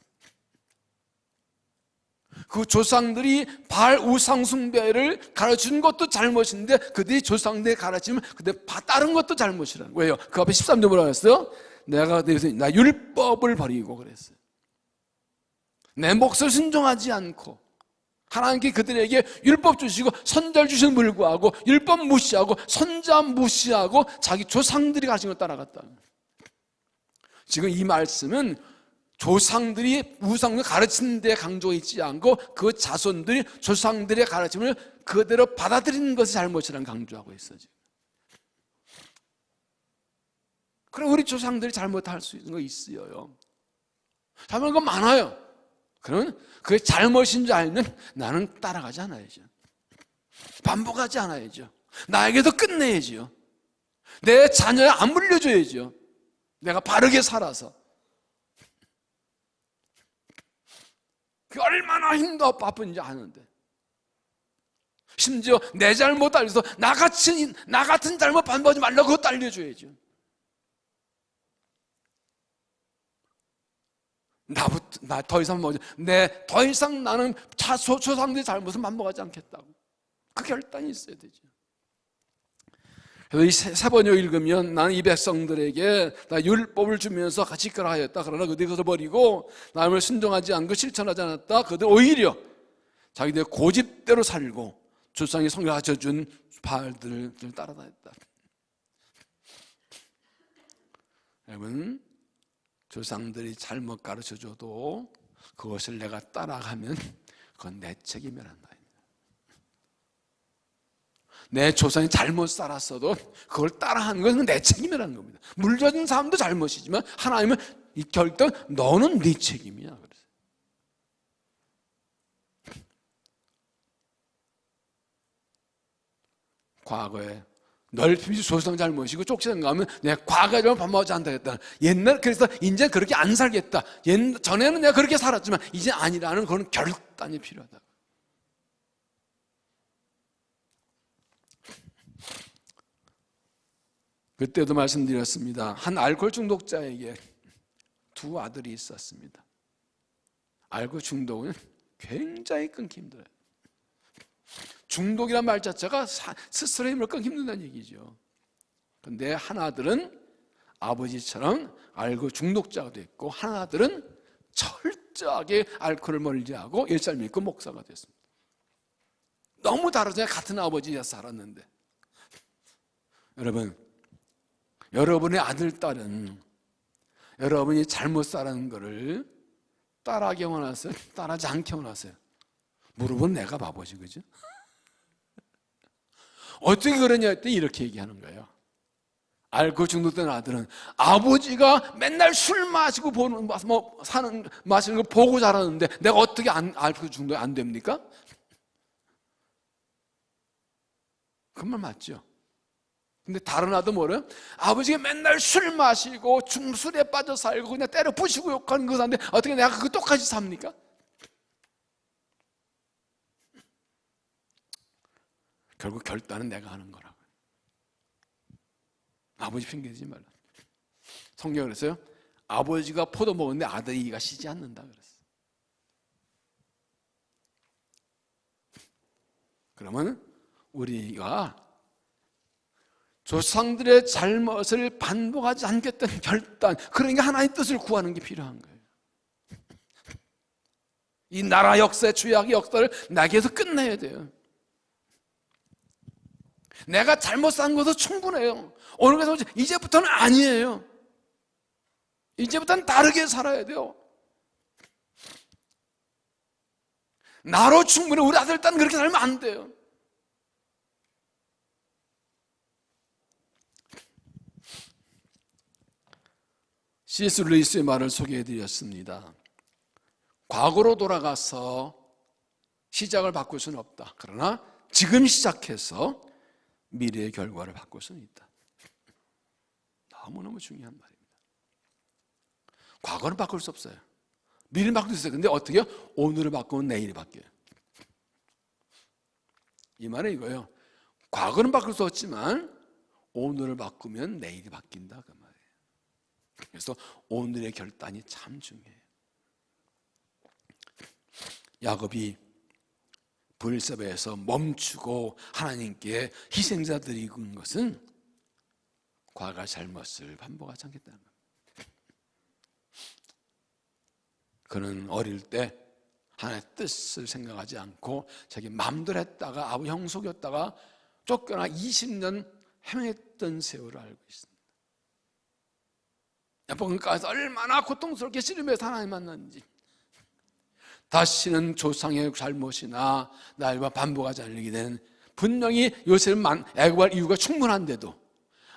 그 조상들이 바알 우상 숭배를 가르친 것도 잘못인데 그들이 조상들이 가르치면 그들 따른 것도 잘못이라는 거예요. 그 앞에 13절 뭐라고 했어요? 내가 나 율법을 버리고 그랬어요. 내 몫을 순종하지 않고 하나님께 그들에게 율법 주시고 선자를 주신 불구하고 율법 무시하고 선자 무시하고 자기 조상들이 가진 걸 따라갔다. 지금 이 말씀은 조상들이 우상을 가르치는 데 강조가 있지 않고 그 자손들이 조상들의 가르침을 그대로 받아들이는 것이 잘못이라는 강조하고 있어요. 그럼 우리 조상들이 잘못할 수 있는 거 있어요. 잘못한 거 많아요. 그러면 그게 잘못인 줄 알면 나는 따라가지 않아야죠. 반복하지 않아야죠. 나에게도 끝내야죠. 내 자녀에 안 물려줘야죠. 내가 바르게 살아서. 그게 얼마나 힘도 바쁜지 아는데, 심지어 내 잘못 알려서 나 같은 잘못 반복하지 말라고 그것도 알려줘야죠. 나 더 이상 더 이상 나는 조상들의 잘못을 반복하지 않겠다고 그 결단이 있어야 되죠. 그래서 이 세번역 읽으면 나는 이 백성들에게 나 율법을 주면서 같이 있거라 하였다. 그러나 그들이 그것을 버리고 남을 순종하지 않고 실천하지 않았다. 그들 오히려 자기들 고집대로 살고 조상이 성경하여 준 바알들을 따라다녔다. 여러분, 조상들이 잘못 가르쳐줘도 그것을 내가 따라가면 그건 내 책임이란 말입니다. 내 조상이 잘못 살았어도 그걸 따라하는 것은 내 책임이라는 겁니다. 물려준 사람도 잘못이지만 하나님은 이 결정, 너는 네 책임이야. 그래서 과거에 넓히 조상 잘못이고 쪽지는 가면 내가 과거에 반복하지 않겠다. 옛날 그래서 이제 그렇게 안 살겠다. 전에는 내가 그렇게 살았지만 이제 아니라는 그런 결단이 필요하다. 그때도 말씀드렸습니다. 한 알코올 중독자에게 두 아들이 있었습니다. 알코올 중독은 굉장히 끊기 힘들어요. 중독이란 말 자체가 스스로 힘을 끊기 힘든다는 얘기죠. 그런데 한 아들은 아버지처럼 알코올 중독자가 됐고, 한 아들은 철저하게 알코올을 멀리하고 일살 믿고 목사가 됐습니다. 너무 다르잖아요. 같은 아버지가 살았는데. 여러분의 아들, 딸은 여러분이 잘못 살아는 것을 따라하게 원하세요? 따라하지 않게 원하세요? 물어본 내가 바보지, 그죠? 어떻게 그러냐 했더니 이렇게 얘기하는 거예요. 알코올 중독된 아들은 아버지가 맨날 술 마시고 마시는 걸 보고 자라는데 내가 어떻게 알코올 중독이 안 됩니까? 그 말 맞죠? 근데 다른 아도 뭐래요? 아버지가 맨날 술 마시고 술에 빠져 살고 그냥 때려 부시고 욕하는 거 사는데 어떻게 내가 그거 똑같이 삽니까? 결국 결단은 내가 하는 거라고. 아버지 핑계대지 말라. 성경에 그랬어요. 아버지가 포도 먹었는데 아들이 이가 쉬지 않는다 그랬어요. 그러면 우리가 조상들의 잘못을 반복하지 않겠다는 결단, 그러니까 하나님의 뜻을 구하는 게 필요한 거예요. 이 나라 역사의 죄악의 역사를 나에게서 끝내야 돼요. 내가 잘못 산 것도 충분해요. 오늘 그래서 이제부터는 아니에요. 이제부터는 다르게 살아야 돼요. 나로 충분해. 우리 아들, 딸은 그렇게 살면 안 돼요. C.S. 루이스의 말을 소개해드렸습니다. 과거로 돌아가서 시작을 바꿀 수는 없다. 그러나 지금 시작해서 미래의 결과를 바꿀 수는 있다. 너무너무 중요한 말입니다. 과거는 바꿀 수 없어요. 미래는 바꿀 수 있어요. 근데 어떻게 해요? 오늘을 바꾸면 내일이 바뀌어요. 이 말은 이거예요. 과거는 바꿀 수 없지만 오늘을 바꾸면 내일이 바뀐다 그 말이에요. 그래서 오늘의 결단이 참 중요해요. 야곱이 브엘세바에서 멈추고 하나님께 희생자 드리는 것은 과거의 잘못을 반복하지 않겠다는 겁니다. 그는 어릴 때 하나님의 뜻을 생각하지 않고 자기 마음대로 했다가 아버지 형 속였다가 쫓겨나 20년 헤맸던 세월을 알고 있습니다. 야복강가에서 얼마나 고통스럽게 씨름해서 하나님 만났는지, 다시는 조상의 잘못이나 나일과 반복하지 않게 되는, 분명히 요셉을 애굽할 이유가 충분한데도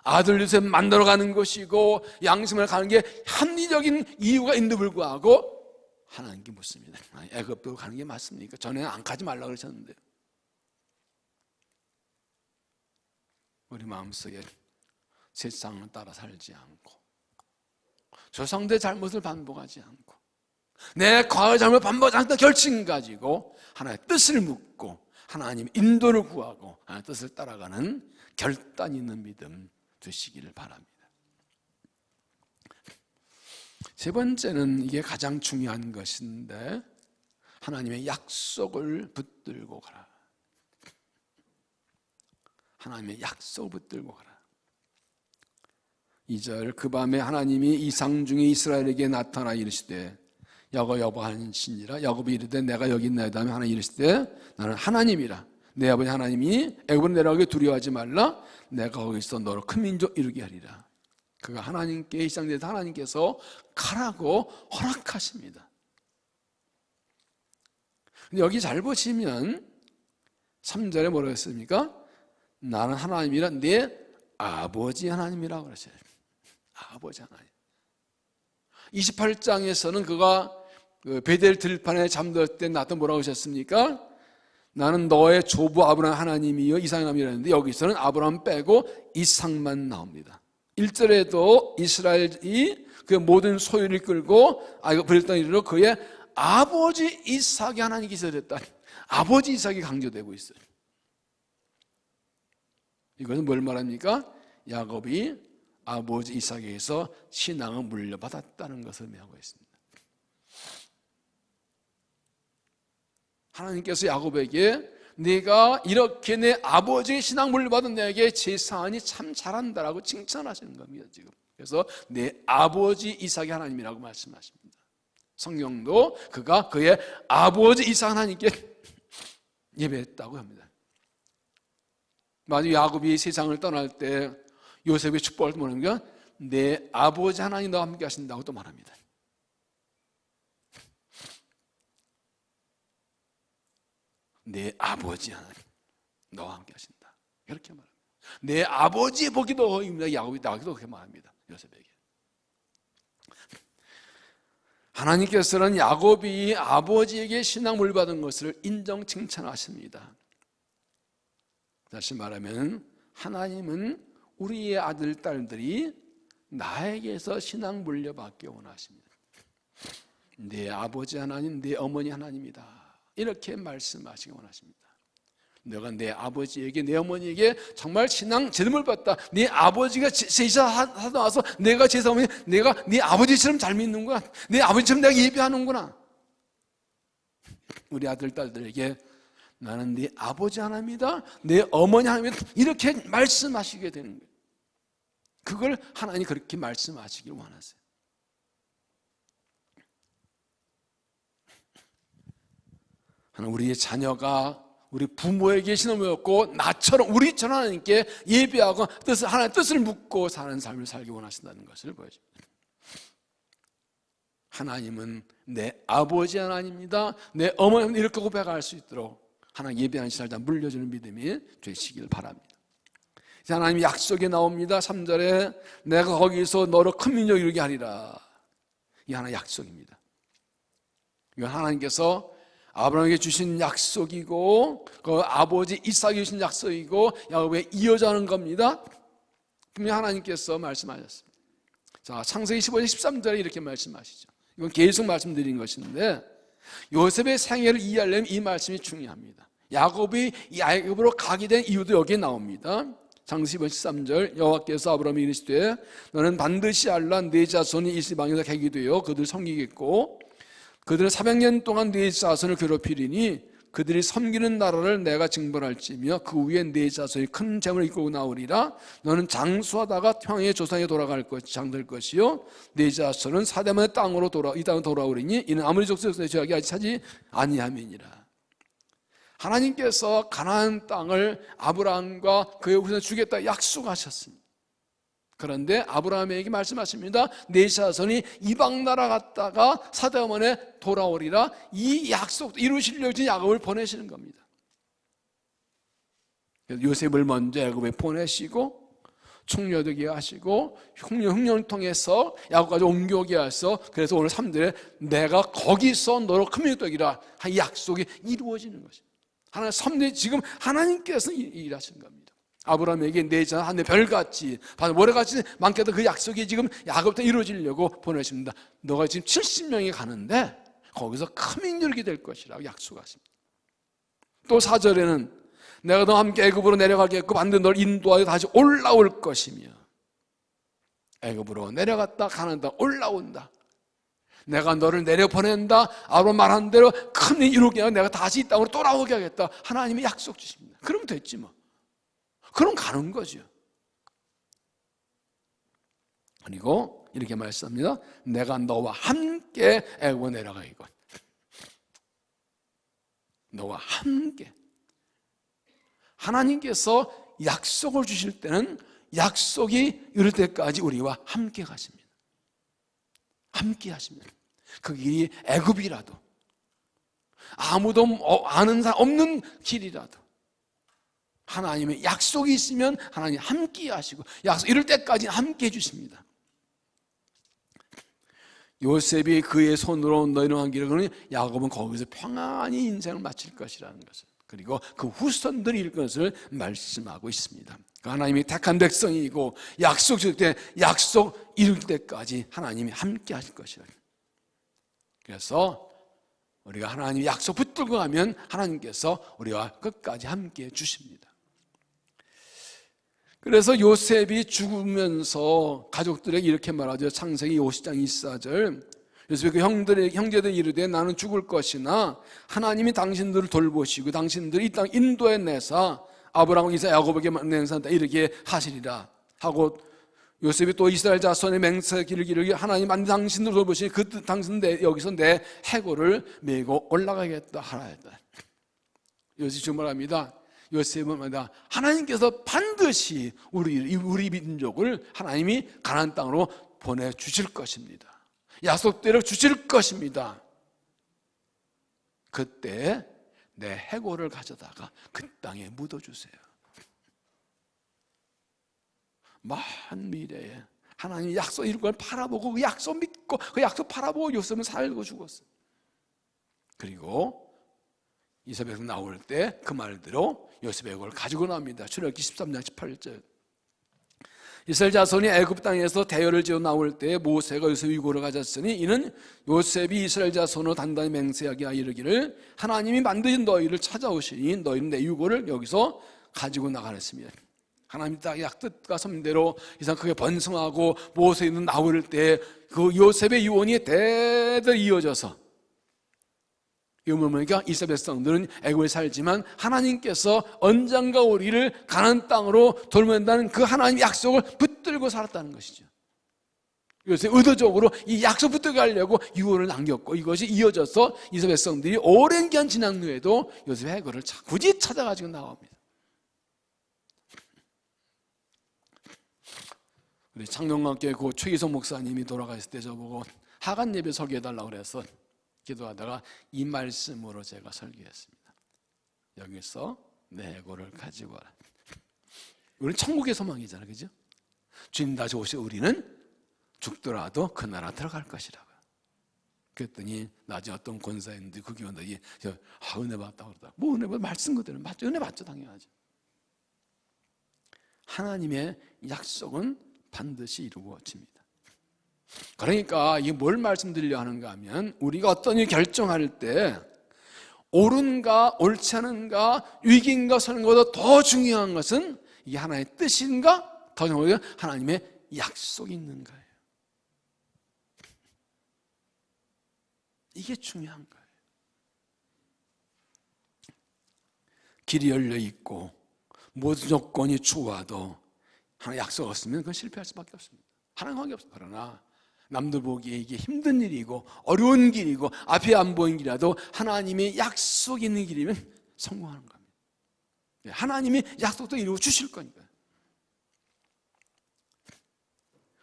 아들 요셉 만들어가는 것이고 양심을 가는 게 합리적인 이유가 있는데 불구하고 하나님께 묻습니다. 애굽도 가는 게 맞습니까? 전에는 안 가지 말라고 그러셨는데. 우리 마음속에 세상을 따라 살지 않고 조상들의 잘못을 반복하지 않고 내 과거의 잘못을 반복하지 않는 결심 가지고 하나님의 뜻을 묻고 하나님 인도를 구하고 하나님의 뜻을 따라가는 결단 있는 믿음 되시기를 바랍니다. 세 번째는, 이게 가장 중요한 것인데, 하나님의 약속을 붙들고 가라. 하나님의 약속을 붙들고 가라. 2절, 그 밤에 하나님이 이상 중에 이스라엘에게 나타나 이르시되 여거 하시니라. 야곱이 이르되 내가 여기 있나이다 하며 하나님이 이르시되 나는 하나님이라. 내 아버지 하나님이 애굽으로 내려가게 두려워하지 말라. 내가 거기서 너로 큰 민족 이루게 하리라. 그가 하나님께 시작돼서 하나님께서 가라고 허락하십니다. 근데 여기 잘 보시면 3절에 뭐라고 했습니까? 나는 하나님이라, 내 아버지 하나님이라고 그러셔요. 아버지 하나님. 28장에서는 그가 베델 들판에 잠들 때 나한테 뭐라고 하셨습니까? 나는 너의 조부 아브라함 하나님이여 이삭의 하나님이라는데, 여기서는 아브라함 빼고 이삭만 나옵니다. 1절에도 이스라엘이 그 모든 소유를 끌고 버렸던 일로 그의 아버지 이삭이 하나님께 있어졌다. 아버지 이삭이 강조되고 있어요. 이것은 뭘 말합니까? 야곱이 아버지 이삭에게서 신앙을 물려받았다는 것을 의미하고 있습니다. 하나님께서 야곱에게 네가 이렇게 내 아버지의 신앙 물려받은 내게 제사하니 참 잘한다라고 칭찬하시는 겁니다, 지금. 그래서 내 아버지 이삭이 하나님이라고 말씀하십니다. 성경도 그가 그의 아버지 이삭 하나님께 예배했다고 합니다. 만약 야곱이 세상을 떠날 때 요셉의 축복을 뭐냐면 내 아버지 하나님 너와 함께 하신다고 또 말합니다. 내 아버지 하나님 너와 함께 하신다, 이렇게 말합니다. 내 아버지의 복이 너입니다. 야곱이 나기도 그렇게 말합니다, 요셉에게. 하나님께서는 야곱이 아버지에게 신앙 물받은 것을 인정 칭찬하십니다. 다시 말하면 하나님은 우리의 아들 딸들이 나에게서 신앙 물려받기 원하십니다. 내 아버지 하나님, 내 어머니 하나님이다, 이렇게 말씀하시기 원하십니다. 내가 내 아버지에게, 내 어머니에게 정말 신앙 제대로 받다. 네 아버지가 제사 하다 와서 내가 제사하면 내가 네 아버지처럼 잘 믿는구나, 네 아버지처럼 내가 예배하는구나. 우리 아들 딸들에게 나는 네 아버지 하나님이다, 내 어머니 하나님이다, 이렇게 말씀하시게 되는 거예요. 그걸 하나님이 그렇게 말씀하시길 원하세요. 하나님, 우리의 자녀가 우리 부모에게 신앙을 얻고 나처럼 우리처럼 하나님께 예배하고 하나님의 뜻을 묻고 사는 삶을 살기 원하신다는 것을 보여줍니다. 하나님은 내 아버지 하나님입니다, 내 어머니, 이렇게 고백할 수 있도록 하나님 예배하는 살다 물려주는 믿음이 되시길 바랍니다. 하나님의 약속이 나옵니다. 3절에 내가 거기서 너로 큰 민족 이루게 하리라. 이 하나의 약속입니다. 이건 하나님께서 아브라함에게 주신 약속이고 그 아버지 이삭에게 주신 약속이고 야곱에 이어져 가는 겁니다. 분명히 하나님께서 말씀하셨습니다. 자, 창세기 15장 13절에 이렇게 말씀하시죠. 이건 계속 말씀드린 것인데 요셉의 생애를 이해하려면 이 말씀이 중요합니다. 야곱이 야곱으로 가게 된 이유도 여기에 나옵니다. 창세기 15장 13절, 여호와께서 아브라함에게 이르시되 너는 반드시 알라, 네 자손이 이 지방에서 객이 되어 그들을 섬기겠고 그들은 400년 동안 네 자손을 괴롭히리니 그들이 섬기는 나라를 내가 징벌할지며 그 위에 네 자손이 큰 재물을 이끌고 나오리라. 너는 장수하다가 평양의 조상에 돌아갈 장될 것이요 네 자손은 사대만의 땅으로 이 땅으로 돌아오리니 이는 아무리 족속에서 죄악이 아직 차지 아니함이니라. 하나님께서 가나안 땅을 아브라함과 그의 후손에 주겠다 약속하셨습니다. 그런데 아브라함에게 말씀하십니다. 내 자손이 이방 나라 갔다가 사대원에 돌아오리라. 이 약속도 이루시려고 지금 야곱을 보내시는 겁니다. 요셉을 먼저 애굽에 보내시고 총려되게 하시고 흉년을 통해서 야곱까지 옮겨오게 하셔서, 그래서 오늘 3절에 내가 거기서 너로 큰 민족이 되리라 이 약속이 이루어지는 것입니다. 하나님 3절에 지금 하나님께서 일하시는 겁니다. 아브라함에게 내 자손 하늘 별같이 모래같이 많겠다 그 약속이 지금 야곱부터 이루어지려고 보내십니다. 너가 지금 70명이 가는데 거기서 큰 민족이 될 것이라고 약속하십니다. 또 4절에는 내가 너와 함께 애굽으로 내려가겠고 반드시 너를 인도하여 다시 올라올 것이며, 애굽으로 내려갔다 가나안 땅 올라온다. 내가 너를 내려보낸다. 아브라함 말한 대로 큰 일 이루게 하고 내가 다시 이 땅으로 돌아오게 하겠다. 하나님이 약속 주십니다. 그럼 됐지 뭐. 그럼 가는 거죠. 그리고 이렇게 말씀합니다. 내가 너와 함께 애굽으로 내려가겠고, 너와 함께. 하나님께서 약속을 주실 때는 약속이 이룰 때까지 우리와 함께 가십니다. 함께 하십니다. 그 길이 애굽이라도, 아무도 아는 사람 없는 길이라도 하나님의 약속이 있으면 하나님 함께 하시고, 약속 이룰 때까지 함께 해주십니다. 요셉이 그의 손으로 너희는 한 길을 그러니 야곱은 거기서 평안히 인생을 마칠 것이라는 것을, 그리고 그 후손들이 이룰 것을 말씀하고 있습니다. 하나님이 택한 백성이고 약속 줄 때 약속 이룰 때까지 하나님이 함께 하실 것이라. 그래서 우리가 하나님의 약속 붙들고 가면 하나님께서 우리와 끝까지 함께 해주십니다. 그래서 요셉이 죽으면서 가족들에게 이렇게 말하죠. 창세기 50장 24절. 요셉이 그 형제들이 이르되 나는 죽을 것이나 하나님이 당신들을 돌보시고 당신들이 이 땅 인도에 내사 아브라함, 이삭, 야곱에게 맹세한다 이렇게 하시리라 하고, 요셉이 또 이스라엘 자손의 맹세기를 기르기 하나님 당신들을 돌보시니 그 당신들 여기서 내 해골을 메고 올라가겠다 하라 했다. 요셉이 주말합니다. 요셉은 말이다. 하나님께서 반드시 우리 민족을 하나님이 가나안 땅으로 보내주실 것입니다. 약속대로 주실 것입니다. 그때 내 해골을 가져다가 그 땅에 묻어주세요. 먼 미래에 하나님이 약속 이룬 걸 바라보고 그 약속 믿고 그 약속 바라보고 요셉은 살고 죽었어요. 그리고 이스라엘에서 나올 때 그 말대로 요셉의 해골을 가지고 나옵니다. 출애굽기 13장 18절. 이스라엘 자손이 애굽 땅에서 대열을 지어 나올 때 모세가 요셉의 유고를 가졌으니 이는 요셉이 이스라엘 자손으로 단단히 맹세하게 하여 이르기를 하나님이 반드시 너희를 찾아오시니 너희는 내 유고를 여기서 가지고 나가랬습니다. 하나님 딱 약뜻과 선대로 이상 크게 번성하고 모세는 나올 때 그 요셉의 유언이 대대로 이어져서, 그러니까 이스라엘 백성들은 애굽에 살지만 하나님께서 언젠가 우리를 가나안 땅으로 돌보낸다는 그 하나님 약속을 붙들고 살았다는 것이죠. 요새 의도적으로 이 약속 붙들게 하려고 유언을 남겼고, 이것이 이어져서 이스라엘 백성들이 오랜 기간 지난 후에도 요셉의 해골을 굳이 찾아가지고 나옵니다. 우리 창녕학교의 그 최기성 목사님이 돌아가셨을 때 저보고 하간 예배 설교해달라고 그래서 기도하다가 이 말씀으로 제가 설교했습니다. 여기서 내 해골을 가지고 와라. 우리는 천국의 소망이잖아요, 그죠? 주님 다시 오실 우리는 죽더라도 그 나라 들어갈 것이라고요. 그랬더니 나중에 어떤 권사님들이 그 교원들이 은혜 받았다고 그러다. 뭐 은혜 받 말씀 그대로 맞죠? 은혜 받죠, 당연하죠. 하나님의 약속은 반드시 이루어집니다. 그러니까 이게 뭘 말씀드리려 하는가 하면, 우리가 어떤 일 결정할 때 옳은가 옳지 않은가 위기인가 선인가보다 더 중요한 것은 이게 하나님의 뜻인가, 더 중요한 것은 하나님의 약속이 있는 거예요. 이게 중요한 거예요. 길이 열려 있고 모든 조건이 좋아도 하나님 약속 없으면 그건 실패할 수밖에 없습니다. 하나님 관계 없어요. 그러나 남들 보기에 이게 힘든 일이고 어려운 길이고 앞에 안 보이는 길이라도 하나님의 약속이 있는 길이면 성공하는 겁니다. 하나님이 약속도 이루어 주실 거니까요.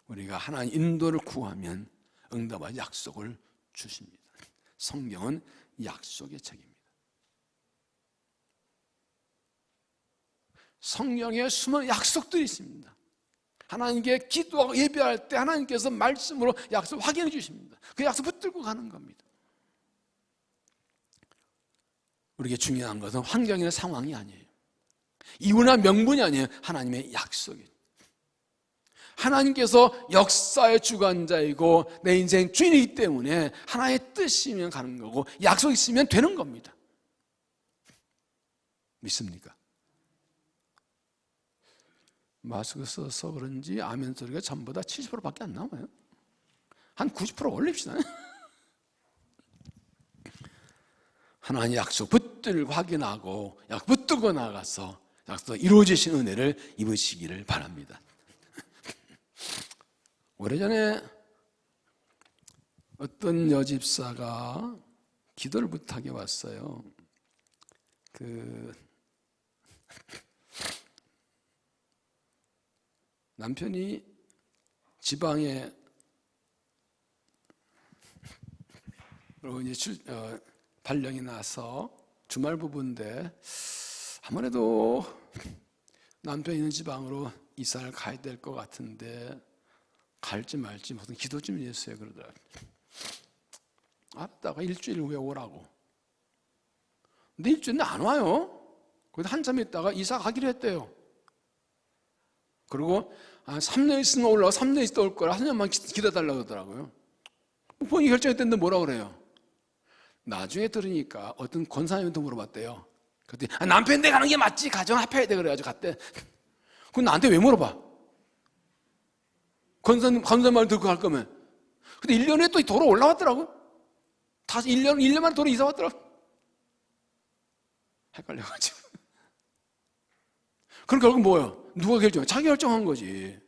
우리가 하나님 인도를 구하면 응답할 약속을 주십니다. 성경은 약속의 책입니다. 성경에 숨은 약속들이 있습니다. 하나님께 기도하고 예배할 때 하나님께서 말씀으로 약속 확인해 주십니다. 그 약속 붙들고 가는 겁니다. 우리에게 중요한 것은 환경이나 상황이 아니에요. 이유나 명분이 아니에요. 하나님의 약속이에요. 하나님께서 역사의 주관자이고 내 인생 주인이기 때문에 하나의 뜻이면 가는 거고 약속 있으면 되는 겁니다. 믿습니까? 마스크 써서 그런지 아멘 소리가 전부 다 70%밖에 안 나와요. 한 90% 올립시다. 하나님 약속 붙들고 확인하고 약속 붙들고 나가서 약속 이루어지신 은혜를 입으시기를 바랍니다. 오래전에 어떤 여집사가 기도를 부탁해 왔어요. 남편이 지방에 이제 발령이 나서 주말 부부인데 아무래도 남편이 있는 지방으로 이사를 가야 될 것 같은데 갈지 말지 무슨 기도 좀 해주세요 그러더라고요. 알았다가 일주일 후에 오라고. 근데 일주일은 안 와요. 그래도 한참 있다가 이사 가기로 했대요. 그리고 3년 있으면 올라가 3년 있다 올 거라 한 년만 기다려달라고 그러더라고요. 본인이 결정했는데 뭐라 그래요? 나중에 들으니까 어떤 권사님한테 물어봤대요. 그랬더니 남편 댁 가는 게 맞지, 가정 합해야 돼 그래가지고 갔대. 그건 나한테 왜 물어봐? 권사님 말 듣고 갈 거면. 근데 1년에 또 도로 올라왔더라고. 다시 1년 만에 도로 이사 왔더라고. 헷갈려가지고. 그럼 결국 뭐예요? 누가 결정해? 자기 결정한 거지.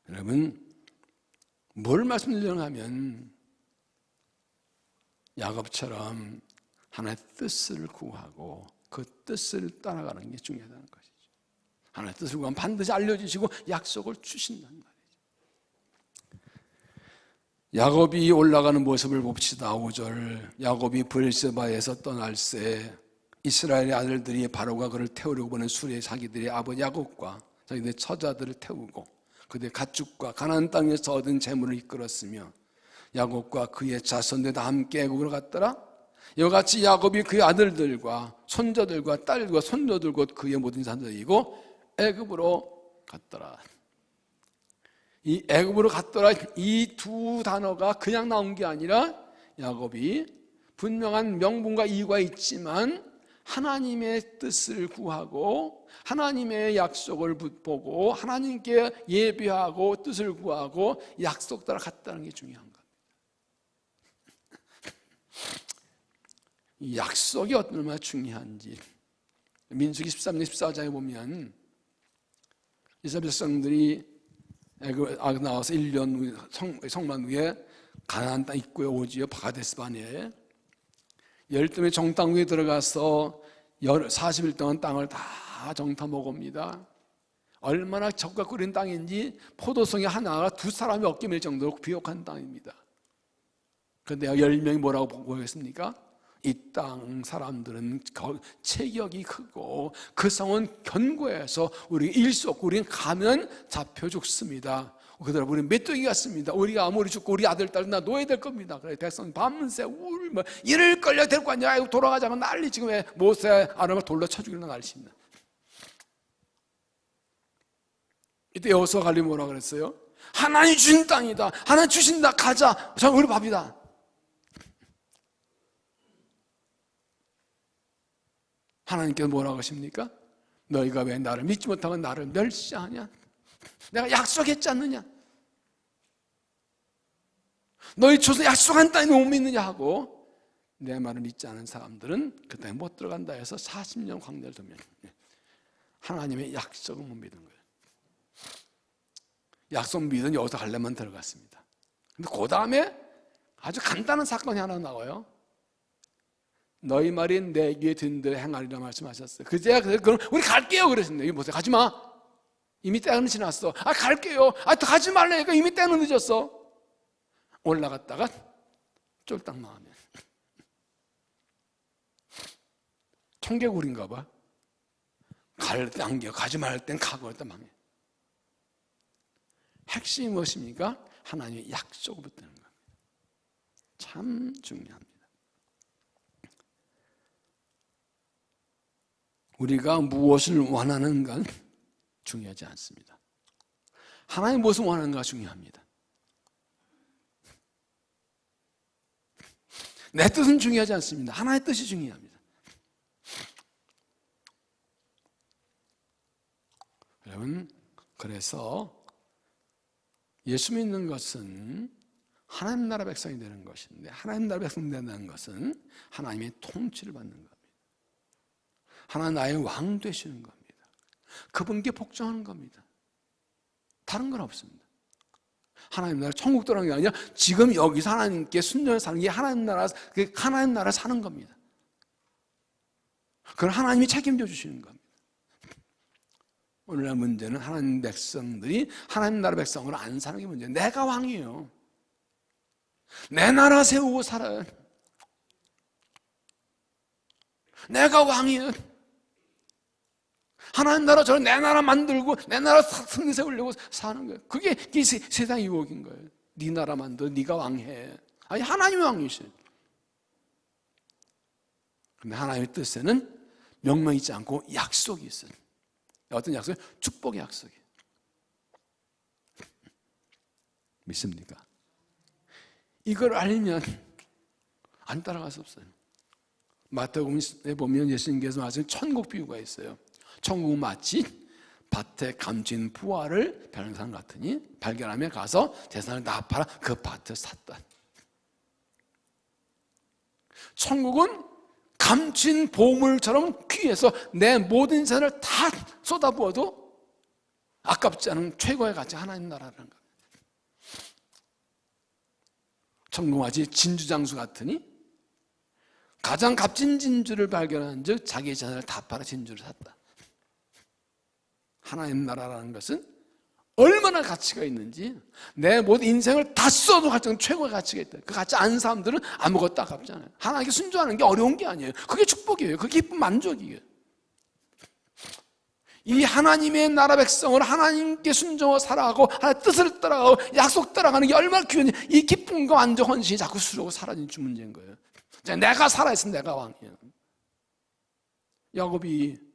여러분, 뭘 말씀드리려고 하면 야곱처럼 하나의 뜻을 구하고 그 뜻을 따라가는 게 중요하다는 것이죠. 하나의 뜻을 구하면 반드시 알려주시고 약속을 주신다는 말이죠. 야곱이 올라가는 모습을 봅시다. 5절 야곱이 브엘세바에서 떠날새 이스라엘의 아들들이 바로가 그를 태우려고 보낸 수레 자기들의 아버지 야곱과 자기들의 처자들을 태우고 그들의 가축과 가나안 땅에서 얻은 재물을 이끌었으며 야곱과 그의 자손들 다 함께 애굽으로 갔더라. 이와 같이 야곱이 그의 아들들과 손자들과 딸과 손녀들 곧 그의 모든 자들이고 애굽으로 갔더라. 이 애굽으로 갔더라 이 두 단어가 그냥 나온 게 아니라 야곱이 분명한 명분과 이유가 있지만 하나님의 뜻을 구하고 하나님의 약속을 보고 하나님께 예배하고 뜻을 구하고 약속 따라 갔다는 게 중요한 겁니다. 이 약속이 얼마나 중요한지 민수기 13장 14장에 보면 이스라엘 백성들이 애굽 나와서 1년 성만 후에 가나안 땅 입구에 오지요. 바가데스바네에 열등의 정탐 위에 들어가서 40일 동안 땅을 다 정탐 먹읍니다. 얼마나 적과 꿀린 땅인지 포도송이 하나가 두 사람이 어깨 밀 정도로 비옥한 땅입니다. 그런데 10명이 뭐라고 보겠습니까? 이 땅 사람들은 체격이 크고 그 성은 견고해서 우리 일속 우리는 가면 잡혀 죽습니다. 그들아 우리는 메뚜기 같습니다. 우리가 아무리 죽고 우리 아들 딸 나 노예 될 겁니다. 그래 백성 밤새 울며 이를 끌려 데리고 왔냐 돌아가자면 난리. 지금 모세 아론을 돌로 쳐 죽이는 난리입니다. 이때 여호수아 갈렙이 뭐라 그랬어요? 하나님 주신 땅이다. 하나님 주신다. 가자. 자 우리 밥이다. 하나님께서 뭐라고 하십니까? 너희가 왜 나를 믿지 못하고 나를 멸시하냐? 내가 약속했지 않느냐? 너희 조상 약속한 땅에 못 믿느냐 하고 내 말을 믿지 않은 사람들은 그 땅에 못 들어간다 해서 40년 광야를 돌면 하나님의 약속을 못 믿은 거예요. 약속 믿은 여기서 갈렙만 들어갔습니다. 근데 그 다음에 아주 간단한 사건이 하나 나와요. 너희 말이 내 귀에 든 대로 행하리라 말씀하셨어요. 그제야 그럼 우리 갈게요 그랬습니다. 이게 뭐세요? 가지마. 이미 때는 지났어. 갈게요. 또 가지 말라니까. 이미 때는 늦었어. 올라갔다가 쫄딱 망하면 청개구리인가 봐. 갈 때 안겨, 가지 말 땐 가고 할 때 망해. 핵심이 무엇입니까? 하나님의 약속을 붙드는 겁니다. 참 중요합니다. 우리가 무엇을 원하는가 중요하지 않습니다. 하나님 무엇을 원하는가 중요합니다. 내 뜻은 중요하지 않습니다. 하나님의 뜻이 중요합니다. 여러분, 그래서 예수 믿는 것은 하나님 나라 백성이 되는 것인데, 하나님 나라 백성이 된다는 것은 하나님의 통치를 받는 겁니다. 하나님 나의 왕 되시는 겁니다. 그분께 복종하는 겁니다. 다른 건 없습니다. 하나님 나라, 천국 들어가는 게 아니라 지금 여기서 하나님께 순종해 사는 게 하나님 나라 사는 겁니다. 그걸 하나님이 책임져 주시는 겁니다. 오늘날 문제는 하나님 백성들이 하나님 나라 백성으로 안 사는 게 문제예요. 내가 왕이에요. 내 나라 세우고 살아요. 내가 왕이에요. 하나님 나라처럼 내 나라 만들고 내 나라 승리 세우려고 사는 거예요. 그게 세상 유혹인 거예요. 네 나라 만들어, 네가 왕해. 아니, 하나님이 왕이시죠. 그런데 하나님의 뜻에는 명령이 있지 않고 약속이 있어요. 어떤 약속이에요? 축복의 약속이에요. 믿습니까? 이걸 알면 안 따라갈 수 없어요. 마태복음에 보면 예수님께서 말씀 천국 비유가 있어요. 천국은 마치 밭에 감춘 부화를 발견한 같으니 발견하며 가서 재산을 다 팔아 그 밭을 샀다. 천국은 감춘 보물처럼 귀해서 내 모든 재산을 다 쏟아부어도 아깝지 않은 최고의 가치, 하나님 나라라는 거예요. 천국은 마치 진주장수 같으니 가장 값진 진주를 발견한 즉 자기의 재산을 다 팔아 진주를 샀다. 하나님 나라라는 것은 얼마나 가치가 있는지, 내 모든 인생을 다 써도 가장 최고의 가치가 있다. 그 가치 아는 사람들은 아무것도 아깝지 않아요. 하나님께 순종하는 게 어려운 게 아니에요. 그게 축복이에요. 그게 기쁜 만족이에요. 이 하나님의 나라 백성을 하나님께 순종하고 살아가고 하나님의 뜻을 따라가고 약속 따라가는 게 얼마나 귀한지, 이 기쁨과 만족, 헌신이 자꾸 수록고 사라진 문제인 거예요. 내가 살아있으면 내가 왕이에요. 야곱이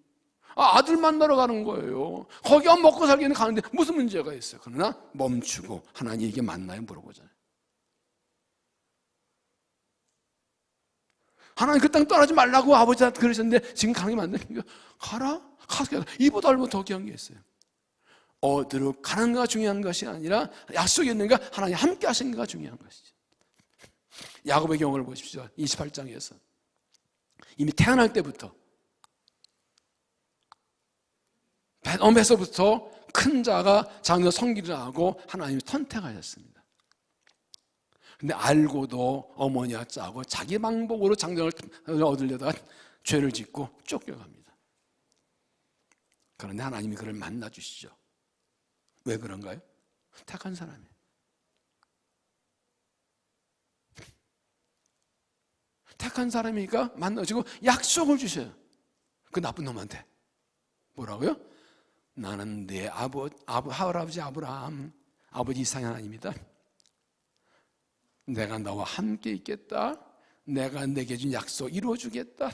아들 만나러 가는 거예요. 거기 먹고 살기는 가는데 무슨 문제가 있어요? 그러나 멈추고 하나님 이게 맞나요? 물어보잖아요. 하나님 그 땅 떠나지 말라고 아버지한테 그러셨는데 지금 가는 게 맞나요? 가라? 가서 이보다 얼마나 더 귀한 게 있어요. 어디로 가는가 중요한 것이 아니라 약속이 있는가, 하나님 함께 하신가 중요한 것이죠. 야곱의 경우를 보십시오. 28장에서 이미 태어날 때부터 배엄에서부터 큰 자가 작은 성기를 하고 하나님이 선택하셨습니다. 근데 알고도 어머니와 짜고 자기 방법으로 장정을 얻으려다가 죄를 짓고 쫓겨갑니다. 그런데 하나님이 그를 만나 주시죠. 왜 그런가요? 택한 사람이에요. 택한 사람이니까 만나주고 약속을 주셔요. 그 나쁜 놈한테 뭐라고요? 나는 내 할아버지 아브라함, 아버지 이삭의 하나님이다. 내가 너와 함께 있겠다. 내가 내게 준 약속 이루어주겠다.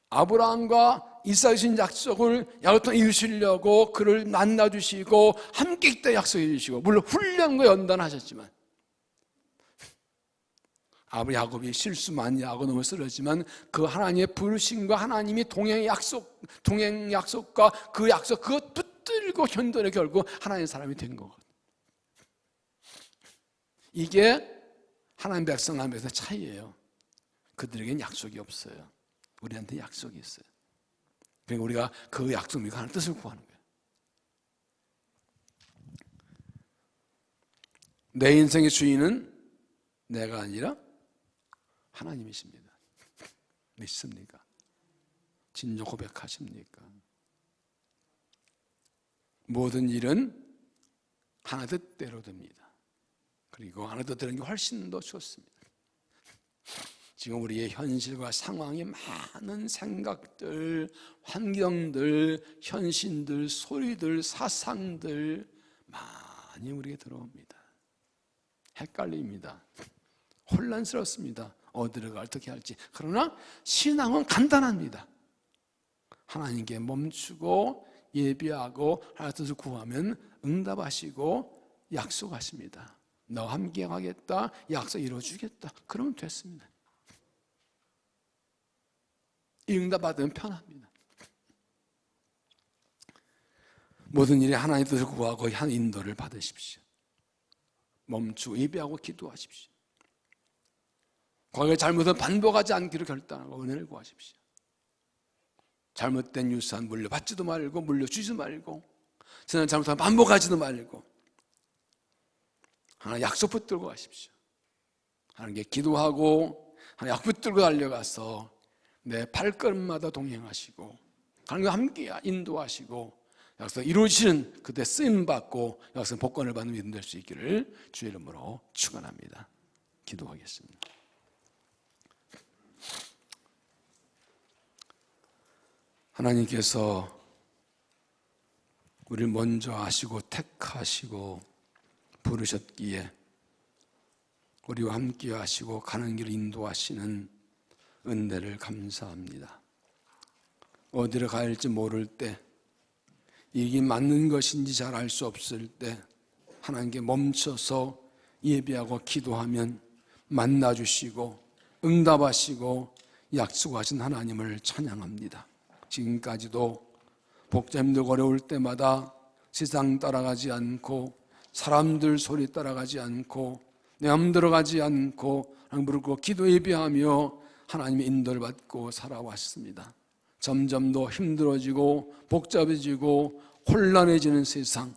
아브라함과 이삭이 준 약속을 야곱도 이루시려고 그를 만나주시고 함께 있다 약속해 주시고, 물론 훈련과 연단하셨지만 야곱이 실수 많이 하고 너무 쓰러지만 그 하나님의 부르심과 하나님이 동행 약속과 그 약속 그것 붙들고 견뎌내 결국 하나님의 사람이 된 거거든요. 이게 하나님 백성 앞에서 차이예요. 그들에게는 약속이 없어요. 우리한테 약속이 있어요. 그러니까 우리가 그 약속 믿고 하나님 뜻을 구하는 거예요. 내 인생의 주인은 내가 아니라 하나님이십니다. 믿습니까? 진정 고백하십니까? 모든 일은 하나님 뜻대로 됩니다. 그리고 하나님 뜻대로 되는 게 훨씬 더 좋습니다. 지금 우리의 현실과 상황이 많은 생각들, 환경들, 현신들, 소리들, 사상들 많이 우리에게 들어옵니다. 헷갈립니다. 혼란스럽습니다. 어디를 어떻게 할지. 그러나 신앙은 간단합니다. 하나님께 멈추고 예비하고 하나님 뜻을 구하면 응답하시고 약속하십니다. 너와 함께 하겠다, 약속 이루어주겠다. 그러면 됐습니다. 이 응답 받으면 편합니다. 모든 일에 하나님 뜻을 구하고 한 인도를 받으십시오. 멈추고 예비하고 기도하십시오. 과거의 잘못은 반복하지 않기로 결단하고 은혜를 구하십시오. 잘못된 유산 물려받지도 말고 물려주지도 말고 지난 잘못하면 반복하지도 말고 하나님 약속 붙들고 가십시오. 하나님께 기도하고 하나님 약속 붙들고 달려가서 내 발걸음마다 동행하시고 하나님과 함께 인도하시고 약속 이루어지는 그때 쓰임받고 약속 복권을 받는 믿음 될 수 있기를 주의 이름으로 축원합니다. 기도하겠습니다. 하나님께서 우리를 먼저 아시고 택하시고 부르셨기에 우리와 함께 하시고 가는 길을 인도하시는 은혜를 감사합니다. 어디를 가야 할지 모를 때 이게 맞는 것인지 잘 알 수 없을 때 하나님께 멈춰서 예배하고 기도하면 만나주시고 응답하시고 약속하신 하나님을 찬양합니다. 지금까지도 복잡 힘들고 어려울 때마다 세상 따라가지 않고 사람들 소리 따라가지 않고 내 마음대로 가지 않고 하나님 부르고 기도 예배하며 하나님의 인도를 받고 살아왔습니다. 점점 더 힘들어지고 복잡해지고 혼란해지는 세상,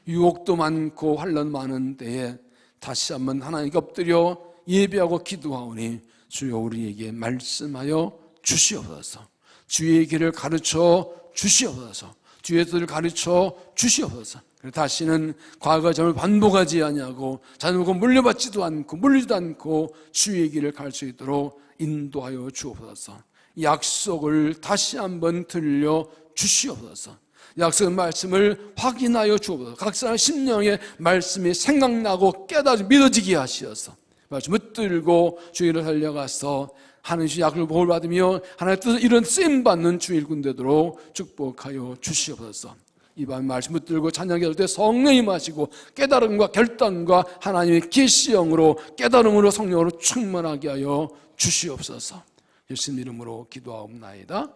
유혹도 많고 환란 많은 때에 다시 한번 하나님께 엎드려 예배하고 기도하오니 주여 우리에게 말씀하여 주시옵소서. 주의 길을 가르쳐 주시옵소서. 주의 뜻을 가르쳐 주시옵소서. 다시는 과거 점을 반복하지 아니하고 자녀고 물려받지도 않고 물리지도 않고 주의 길을 갈 수 있도록 인도하여 주옵소서. 약속을 다시 한번 들려 주시옵소서. 약속의 말씀을 확인하여 주옵소서. 각 사람 심령의 말씀이 생각나고 깨달아 믿어지게 하시어서 말씀 붙들고 주의를 달려가서 하나님의 약속을 복을 받으며 하나님의 뜻을 이런 쓰임받는 주의 일꾼 되도록 축복하여 주시옵소서. 이 밤 말씀 붙들고 찬양할 때 성령 임하시고 깨달음과 결단과 하나님의 계시형으로 깨달음으로 성령으로 충만하게 하여 주시옵소서. 예수님 이름으로 기도하옵나이다.